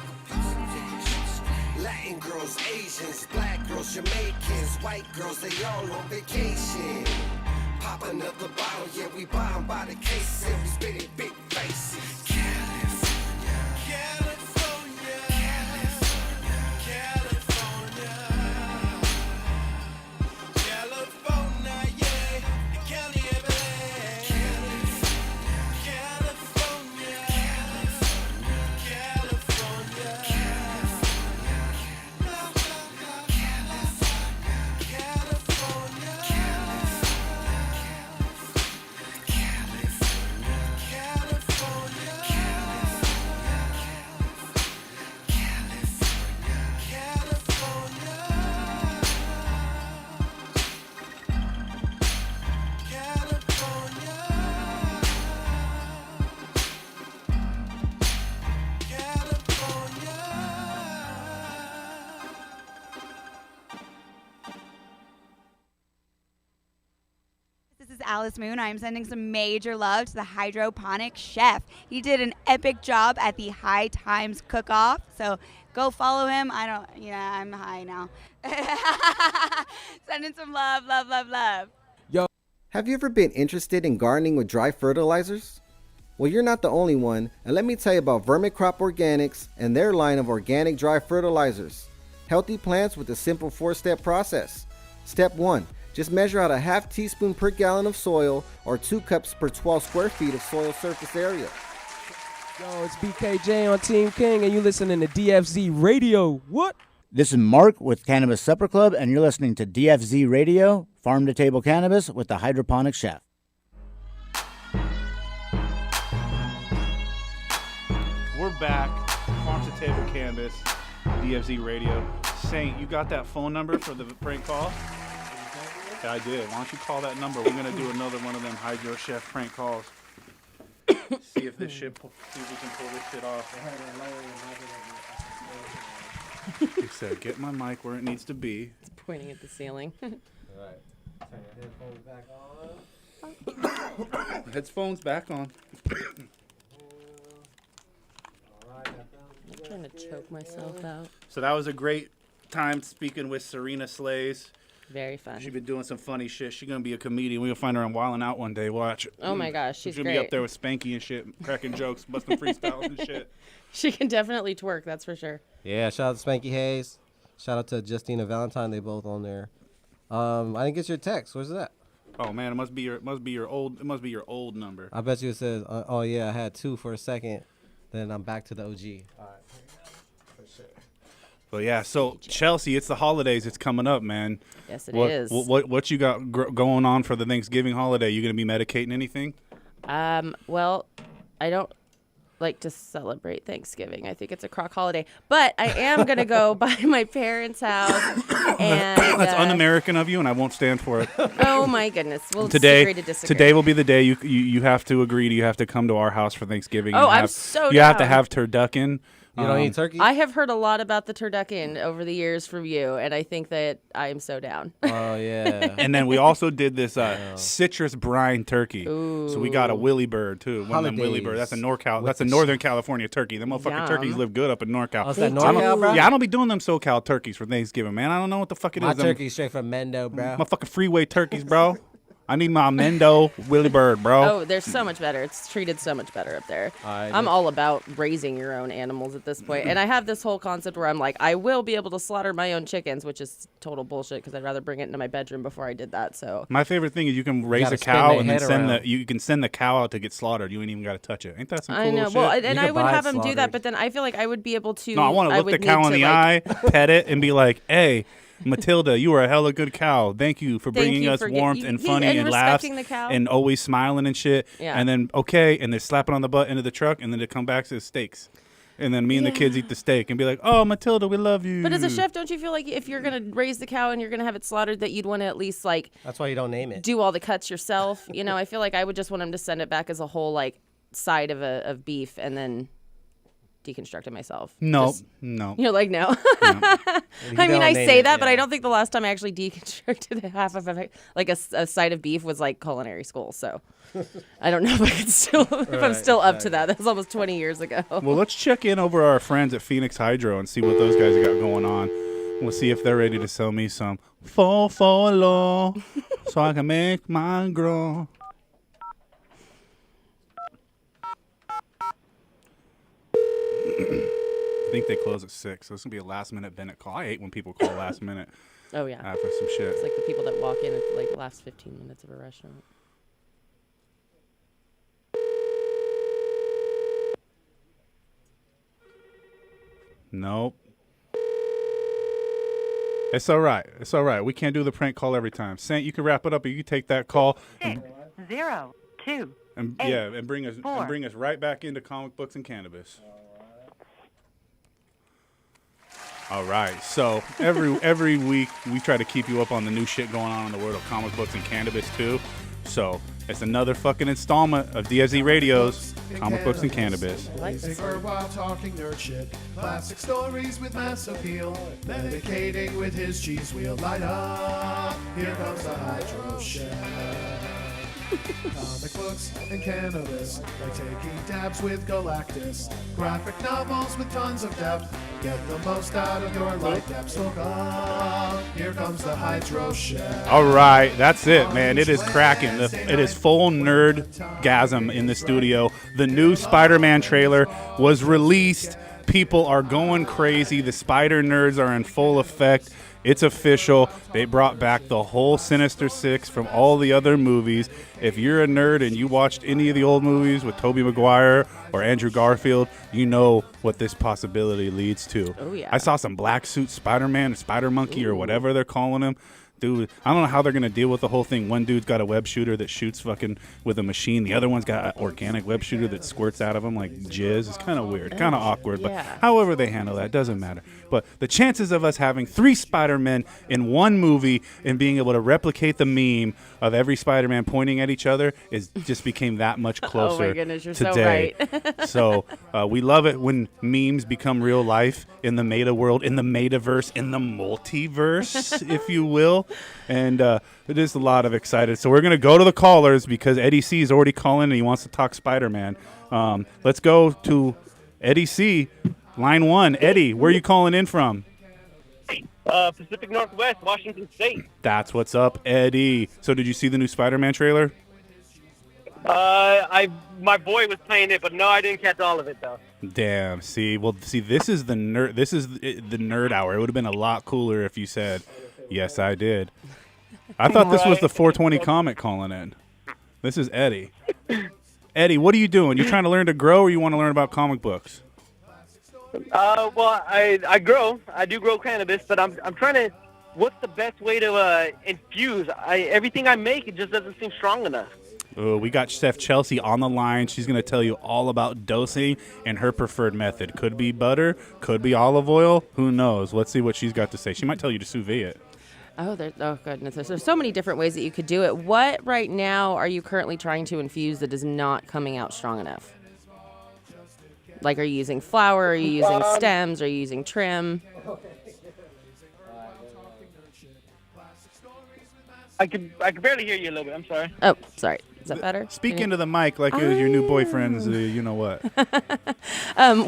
Latin girls, Asians, black girls, Jamaicans, white girls, they all on vacation. Pop another bottle, yeah, we buy 'em by the case, and we spit it big faces. California, California, California, California, yeah, the county of LA. California, California, This is Alice Moon. I'm sending some major love to the hydroponic chef. He did an epic job at the High Times Cook-Off. So go follow him. I'm high now. Sending some love, love, love, love. Have you ever been interested in gardening with dry fertilizers? Well, you're not the only one, and let me tell you about Vermicrop Organics and their line of organic dry fertilizers. Healthy plants with a simple 4-step process. Step 1. Just measure out a half teaspoon per gallon of soil or 2 cups per 12 square feet of soil surface area. Yo, it's BKJ on Team King, and you listening to DFZ Radio. What? This is Mark with Cannabis Supper Club, and you're listening to DFZ Radio, Farm to Table Cannabis with the Hydroponic Chef. We're back. Farm to Table Cannabis, DFZ Radio. Saint, you got that phone number for the prank call? Yeah, I did. Why don't you call that number? We're gonna do another one of them Hydro Chef prank calls. See if we can pull this shit off. He said, "Get my mic where it needs to be." It's pointing at the ceiling. Alright. Turn your headphones back on. Headphones back on. I'm trying to choke myself out. So that was a great time speaking with Serena Slays. Very fun. She's been doing some funny shit. She's gonna be a comedian. We're gonna find her on Wildin' Out one day. Watch. Oh my gosh, she's gonna great. be up there with Spanky and shit, cracking jokes, busting freestyles and shit. She can definitely twerk, that's for sure. Yeah, shout out to Spanky Hayes. Shout out to Justina Valentine. They both on there. I didn't get your text. Where's that? Oh man, it must be your old number. I bet you it says, oh yeah, I had 2 for a second. Then I'm back to the OG. All right. But yeah, so Chelsea, it's the holidays. It's coming up, man. Yes, it is. What you got going on for the Thanksgiving holiday? You gonna be medicating anything? Well, I don't like to celebrate Thanksgiving. I think it's a crock holiday. But I am gonna go by my parents' house. And that's un-American of you, and I won't stand for it. Oh my goodness. We'll today disagree to disagree. Today will be the day you have to agree. You have to come to our house for Thanksgiving. Oh, I'm so You have to down. have turducken You don't eat turkey? I have heard a lot about the turducken over the years from you, and I think that I am so down. Oh, yeah. And then we also did this citrus brine turkey. Ooh. So we got a Willy Bird, too. One of them Willy Bird. That's a NorCal. That's a Northern California turkey. Them motherfucking turkeys live good up in NorCal. Oh, is that NorCal, bro? Yeah, I don't be doing them SoCal turkeys for Thanksgiving, man. I don't know what the fuck it My is. turkey's straight from Mendo, bro. My fucking freeway turkeys, bro. I need my Mendo Willy Bird, bro. Oh, they're so much better. It's treated so much better up there. I'm all about raising your own animals at this point. And I have this whole concept where I'm like, I will be able to slaughter my own chickens, which is total bullshit because I'd rather bring it into my bedroom before I did that. So my favorite thing is you can raise a cow and then send the cow out to get slaughtered. You ain't even got to touch it. Ain't that some cool shit? Well, and I would have him do that, but then I feel like I would be able to. No, I want to look the cow in the eye, pet it, and be like, hey, Matilda, you are a hella good cow. Thank you for bringing us warmth and funny and laughs and always smiling and shit. Yeah. And then, okay, and they're slapping on the butt into the truck, and then they come back to the steaks. And then me and the kids eat the steak and be like, oh, Matilda, we love you. But as a chef, don't you feel like if you're going to raise the cow and you're going to have it slaughtered that you'd want to at least like... That's why you don't name it. ...do all the cuts yourself? You know, I feel like I would just want him to send it back as a whole like side of beef and then... deconstruct it myself. No. You're like, no. I mean, I say that, but I don't think the last time I actually deconstructed half of it, like a side of beef, was like culinary school. So I don't know if I could still, if I'm still up to that. That was almost 20 years ago. Well, let's check in over our friends at Phoenix Hydro and see what those guys got going on. We'll see if they're ready to sell me some low so I can make mine grow. I think they close at 6, so this will be a last-minute Bennett call. I hate when people call last minute. Oh, yeah. For some shit. It's like the people that walk in at like the last 15 minutes of a restaurant. Nope. It's all right. It's all right. We can't do the prank call every time. Saint, you can wrap it up, or you can take that call. 6, 0, 2, and 8, and bring us right back into comic books and cannabis. All right. So every week we try to keep you up on the new shit going on in the world of comic books and cannabis too. So it's another fucking installment of DFZ Radio's Comic Books and Cannabis. Music or while talking nerd shit. Classic stories with mass appeal. Medicating with his cheese wheel. Light up. Here comes the Hydro Chef. Comic books and cannabis, like taking dabs with Galactus. Graphic novels with tons of depth. Get the most out of your light depth. So come, here comes the Hydro Chef. All right, that's it, man. It is cracking. It is full nerd-gasm in the studio. The new Spider-Man trailer was released. People are going crazy. The Spider nerds are in full effect. It's official. They brought back the whole Sinister Six from all the other movies. If you're a nerd and you watched any of the old movies with Tobey Maguire or Andrew Garfield, you know what this possibility leads to. Oh, yeah. I saw some black suit Spider-Man, Spider Monkey, or whatever they're calling him. Dude, I don't know how they're going to deal with the whole thing. One dude's got a web shooter that shoots fucking with a machine. The other one's got an organic web shooter that squirts out of him like jizz. It's kind of weird, kind of awkward. Yeah. But however they handle that, doesn't matter. But the chances of us having 3 Spider-Men in one movie and being able to replicate the meme of every Spider-Man pointing at each other just became that much closer oh my goodness, you're today. So right. So we love it when memes become real life in the meta world, in the metaverse, in the multiverse, if you will. And it is a lot of excited. So we're going to go to the callers because Eddie C is already calling and he wants to talk Spider-Man. Let's go to Eddie C, line 1. Eddie, where are you calling in from? Pacific Northwest, Washington State. That's what's up, Eddie. So did you see the new Spider-Man trailer? My boy was playing it, but no, I didn't catch all of it though. Damn. See, this is the nerd. This is the nerd hour. It would have been a lot cooler if you said, "Yes, I did." I thought this was the 420 comic calling in. This is Eddie. Eddie, what are you doing? You trying to learn to grow, or you want to learn about comic books? Well, I grow. I do grow cannabis, but I'm trying to. What's the best way to infuse? Everything I make, it just doesn't seem strong enough. We got Chef Chelsea on the line. She's going to tell you all about dosing and her preferred method. Could be butter, could be olive oil. Who knows? Let's see what she's got to say. She might tell you to sous vide it. Oh goodness. There's so many different ways that you could do it. What right now are you currently trying to infuse that is not coming out strong enough? Like, are you using flower? Are you using stems? Are you using trim? I could barely hear you a little bit. I'm sorry. Oh, sorry. Is that better? Speak into the mic like it was your new boyfriend's, you know what.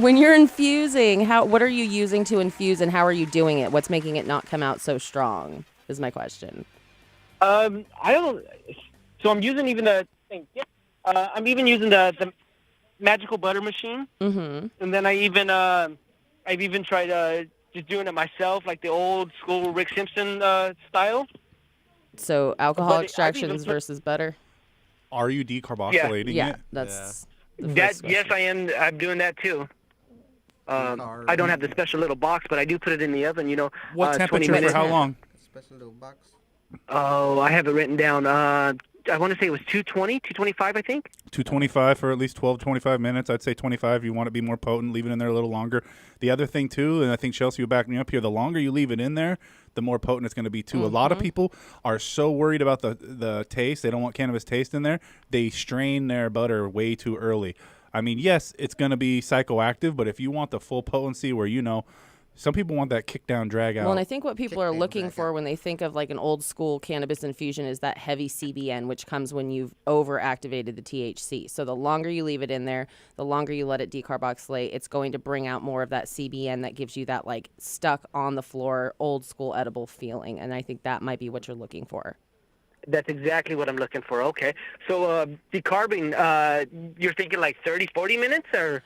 When you're infusing, what are you using to infuse, and how are you doing it? What's making it not come out so strong is my question. I don't. So I'm using even the. I'm even using the magical butter machine. Mm-hmm. And then I've even tried just doing it myself, like the old school Rick Simpson style. So alcohol extractions versus butter. Are you decarboxylating it? Yeah, that's yes, I am. I'm doing that too. I don't have the special little box, but I do put it in the oven. What temperature for how long? Special little box. Oh, I have it written down. I want to say it was 220, 225, I think. 225 for at least 12 to 25 minutes. I'd say 25. You want it to be more potent, leave it in there a little longer. The other thing, too, and I think Chelsea will back me up here, the longer you leave it in there, the more potent it's going to be, too. A lot of people are so worried about the taste. They don't want cannabis taste in there. They strain their butter way too early. I mean, yes, it's going to be psychoactive, but if you want the full potency where, some people want that kick down, drag out. Well, and I think what people are looking for when they think of like an old school cannabis infusion is that heavy CBN, which comes when you've overactivated the THC. So the longer you leave it in there, the longer you let it decarboxylate, it's going to bring out more of that CBN that gives you that like stuck on the floor, old school edible feeling. And I think that might be what you're looking for. That's exactly what I'm looking for. Okay. So decarbing, you're thinking like 30, 40 minutes or?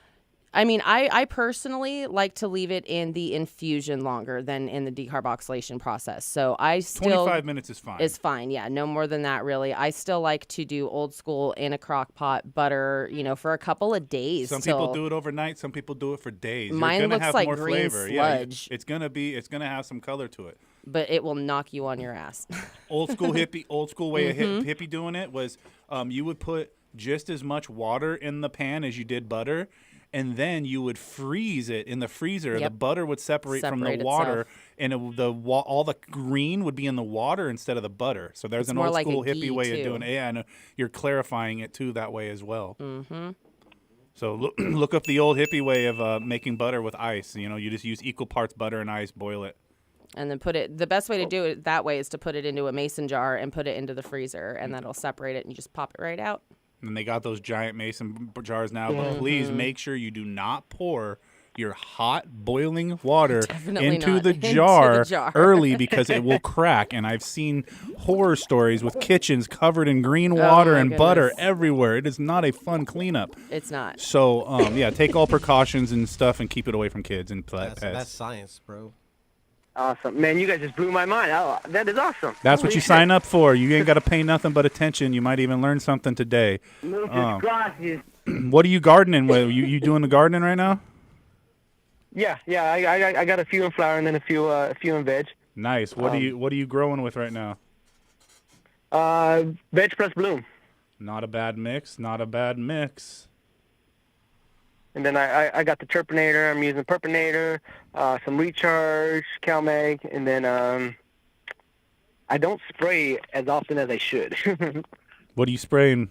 I mean, I personally like to leave it in the infusion longer than in the decarboxylation process. So I still 25 minutes is fine. Is fine, yeah, no more than that really. I still like to do old school in a crock pot butter, for a couple of days. Some people do it overnight. Some people do it for days. Mine You're gonna looks have like more green flavor. sludge. Yeah, it's gonna have some color to it. But it will knock you on your ass. Old school way of hippie doing it was you would put just as much water in the pan as you did butter. And then you would freeze it in the freezer. Yep. The butter would separate from the water, and all the green would be in the water instead of the butter. So there's an old school hippie way of doing it. Yeah, and you're clarifying it too that way as well. Mm-hmm. So look up the old hippie way of making butter with ice. You just use equal parts butter and ice, boil it. And then the best way to do it that way is to put it into a mason jar and put it into the freezer, and that'll separate it, and you just pop it right out. And they got those giant mason jars now, but please make sure you do not pour your hot boiling water into the jar early because it will crack. And I've seen horror stories with kitchens covered in green water and butter everywhere. It is not a fun cleanup. It's not. So, take all precautions and stuff and keep it away from kids and pets. That's science, bro. Awesome. Man, you guys just blew my mind. That is awesome. That's what you sign up for. You ain't got to pay nothing but attention. You might even learn something today. What are you gardening with? You doing the gardening right now? Yeah. I got a few in flower and then a few in veg. Nice. What are you growing with right now? Veg plus bloom. Not a bad mix. And then I got the Terpinator. I'm using Purpinator, some Recharge, CalMag, and then I don't spray as often as I should. What are you spraying?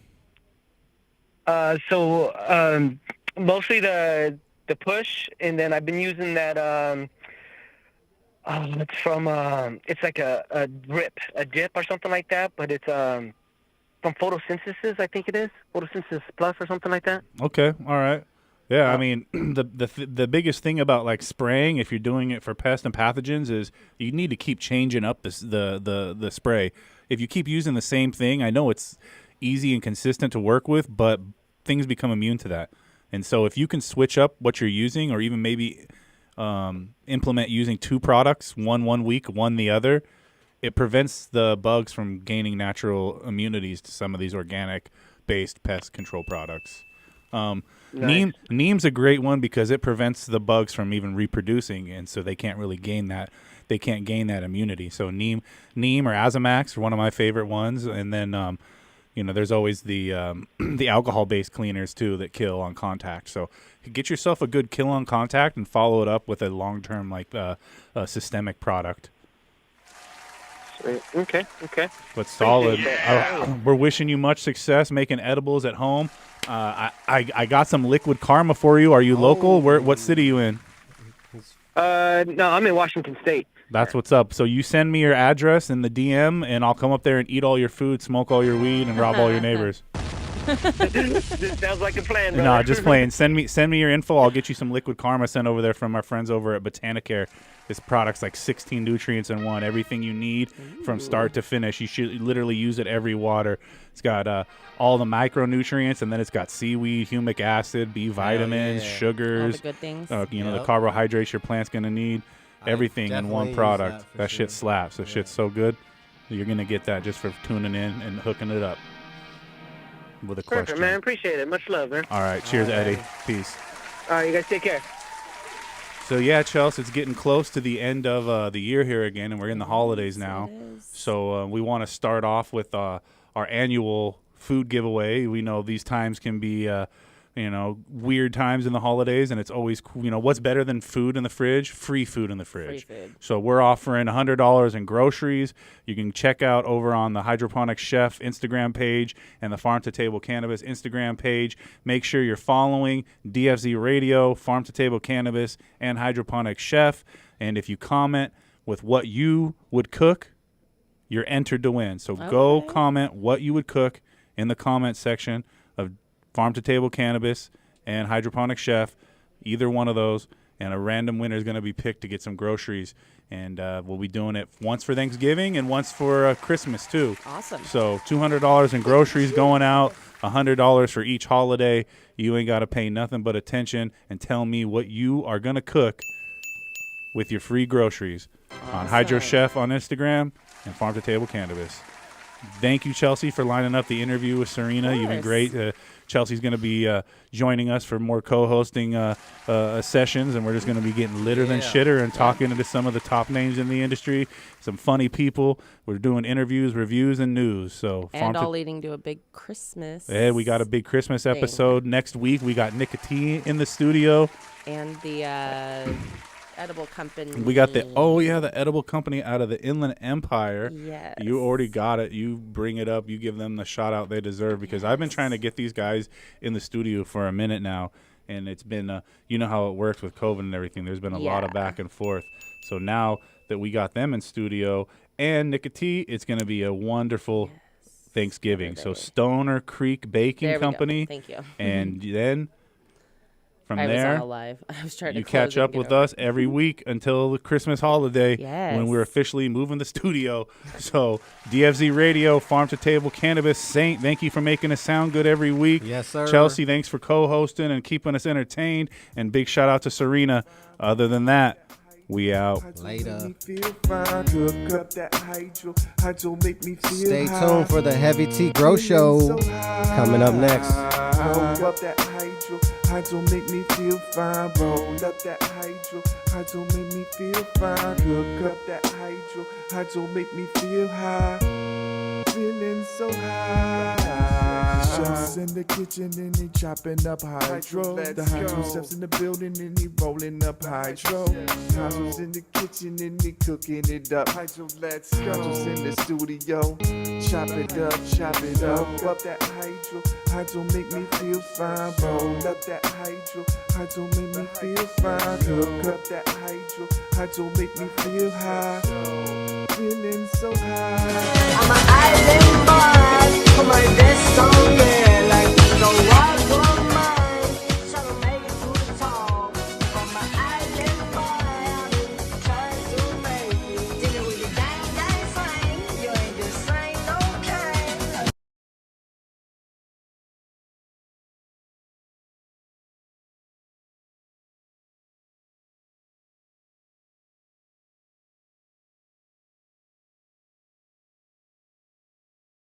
So mostly the push, and then I've been using that. It's from it's like a dip or something like that, but it's from Photosynthesis, I think it is Photosynthesis Plus or something like that. Okay, all right. Yeah, I mean, the biggest thing about like spraying, if you're doing it for pests and pathogens, is you need to keep changing up the spray. If you keep using the same thing, I know it's easy and consistent to work with, but things become immune to that. And so if you can switch up what you're using, or even maybe implement using two products, one week, one the other, it prevents the bugs from gaining natural immunities to some of these organic-based pest control products. Nice. Neem's a great one because it prevents the bugs from even reproducing, and so they can't really gain that. They can't gain that immunity. So Neem or Azamax are one of my favorite ones, and then there's always the the alcohol-based cleaners too that kill on contact. So get yourself a good kill on contact and follow it up with a long-term systemic product. Okay. But solid. Appreciate that. We're wishing you much success making edibles at home. I got some liquid karma for you. Are you local? What city you in? No, I'm in Washington State. That's what's up. So you send me your address in the DM, and I'll come up there and eat all your food, smoke all your weed, and rob all your neighbors. This sounds like a plan, brother. No, just playing. Send me your info. I'll get you some liquid karma sent over there from our friends over at Botanicare. This product's like 16 nutrients in one. Everything you need from start to finish. You should literally use it every water. It's got all the micronutrients, and then it's got seaweed, humic acid, B vitamins, sugars. All the good things. The carbohydrates your plant's going to need. Everything in one product. That shit slaps. That shit's so good. You're going to get that just for tuning in and hooking it up with a Perfect, question. man. Appreciate it. Much love, man. All right. Cheers, Eddie. Peace. All right, you guys take care. So, yeah, Chelsea, it's getting close to the end of the year here again, and we're in the holidays now. So we want to start off with our annual food giveaway. We know these times can be weird times in the holidays, and it's always, what's better than food in the fridge? Free food in the fridge. Free food. So we're offering $100 in groceries. You can check out over on the Hydroponic Chef Instagram page and the Farm to Table Cannabis Instagram page. Make sure you're following DFZ Radio, Farm to Table Cannabis, and Hydroponic Chef. And if you comment with what you would cook, you're entered to win. So go comment what you would cook in the comment section of Farm to Table Cannabis and Hydroponic Chef, either one of those, and a random winner is going to be picked to get some groceries. And we'll be doing it once for Thanksgiving and once for Christmas, too. Awesome. So $200 in groceries going out, $100 for each holiday. You ain't got to pay nothing but attention and tell me what you are going to cook with your free groceries on Hydro Chef on Instagram and Farm to Table Cannabis. Thank you, Chelsea, for lining up the interview with Serena. You've been great. Chelsea's going to be joining us for more co-hosting sessions, and we're just going to be getting litter than shitter and talking to some of the top names in the industry, some funny people. We're doing interviews, reviews, and news. So and all leading to a big Christmas. Yeah, we got a big Christmas episode next week. We got Nicotine in the studio. And the edible company. We got the edible company out of the Inland Empire. Yes. You already got it. You bring it up. You give them the shout out they deserve, because I've been trying to get these guys in the studio for a minute now, and it's been you know how it works with COVID and everything. There's been a lot of back and forth. So now that we got them in studio and Nicotine, it's going to be a wonderful Thanksgiving. So Stoner Creek Baking Company. Thank you. And then from I there, was all live. I was trying to you catch up with us every week until the Christmas holiday when we're officially moving the studio. So DFZ Radio, Farm to Table Cannabis, Saint, thank you for making us sound good every week. Yes, sir. Chelsea, thanks for co-hosting and keeping us entertained. And big shout out to Serena. Other than that, we out. Later. Stay tuned for the Heavy Tea Grow Show coming up next. Hydro make me feel fine. Roll up that hydro make me feel fine. Cook up that hydro make me feel high. Feeling so high. Chefs in the kitchen and they chopping up hydro. The hydro chefs in the building and they rolling up hydro. Hydro's in the kitchen and they cooking it up. Hydro, let's go. Hydro's in the studio. Chop it up, chop it up. Up that hydro make me feel fine. Roll up that hydro make me feel fine. Cook up that hydro make me feel high. Feeling so high. I'm an island boy.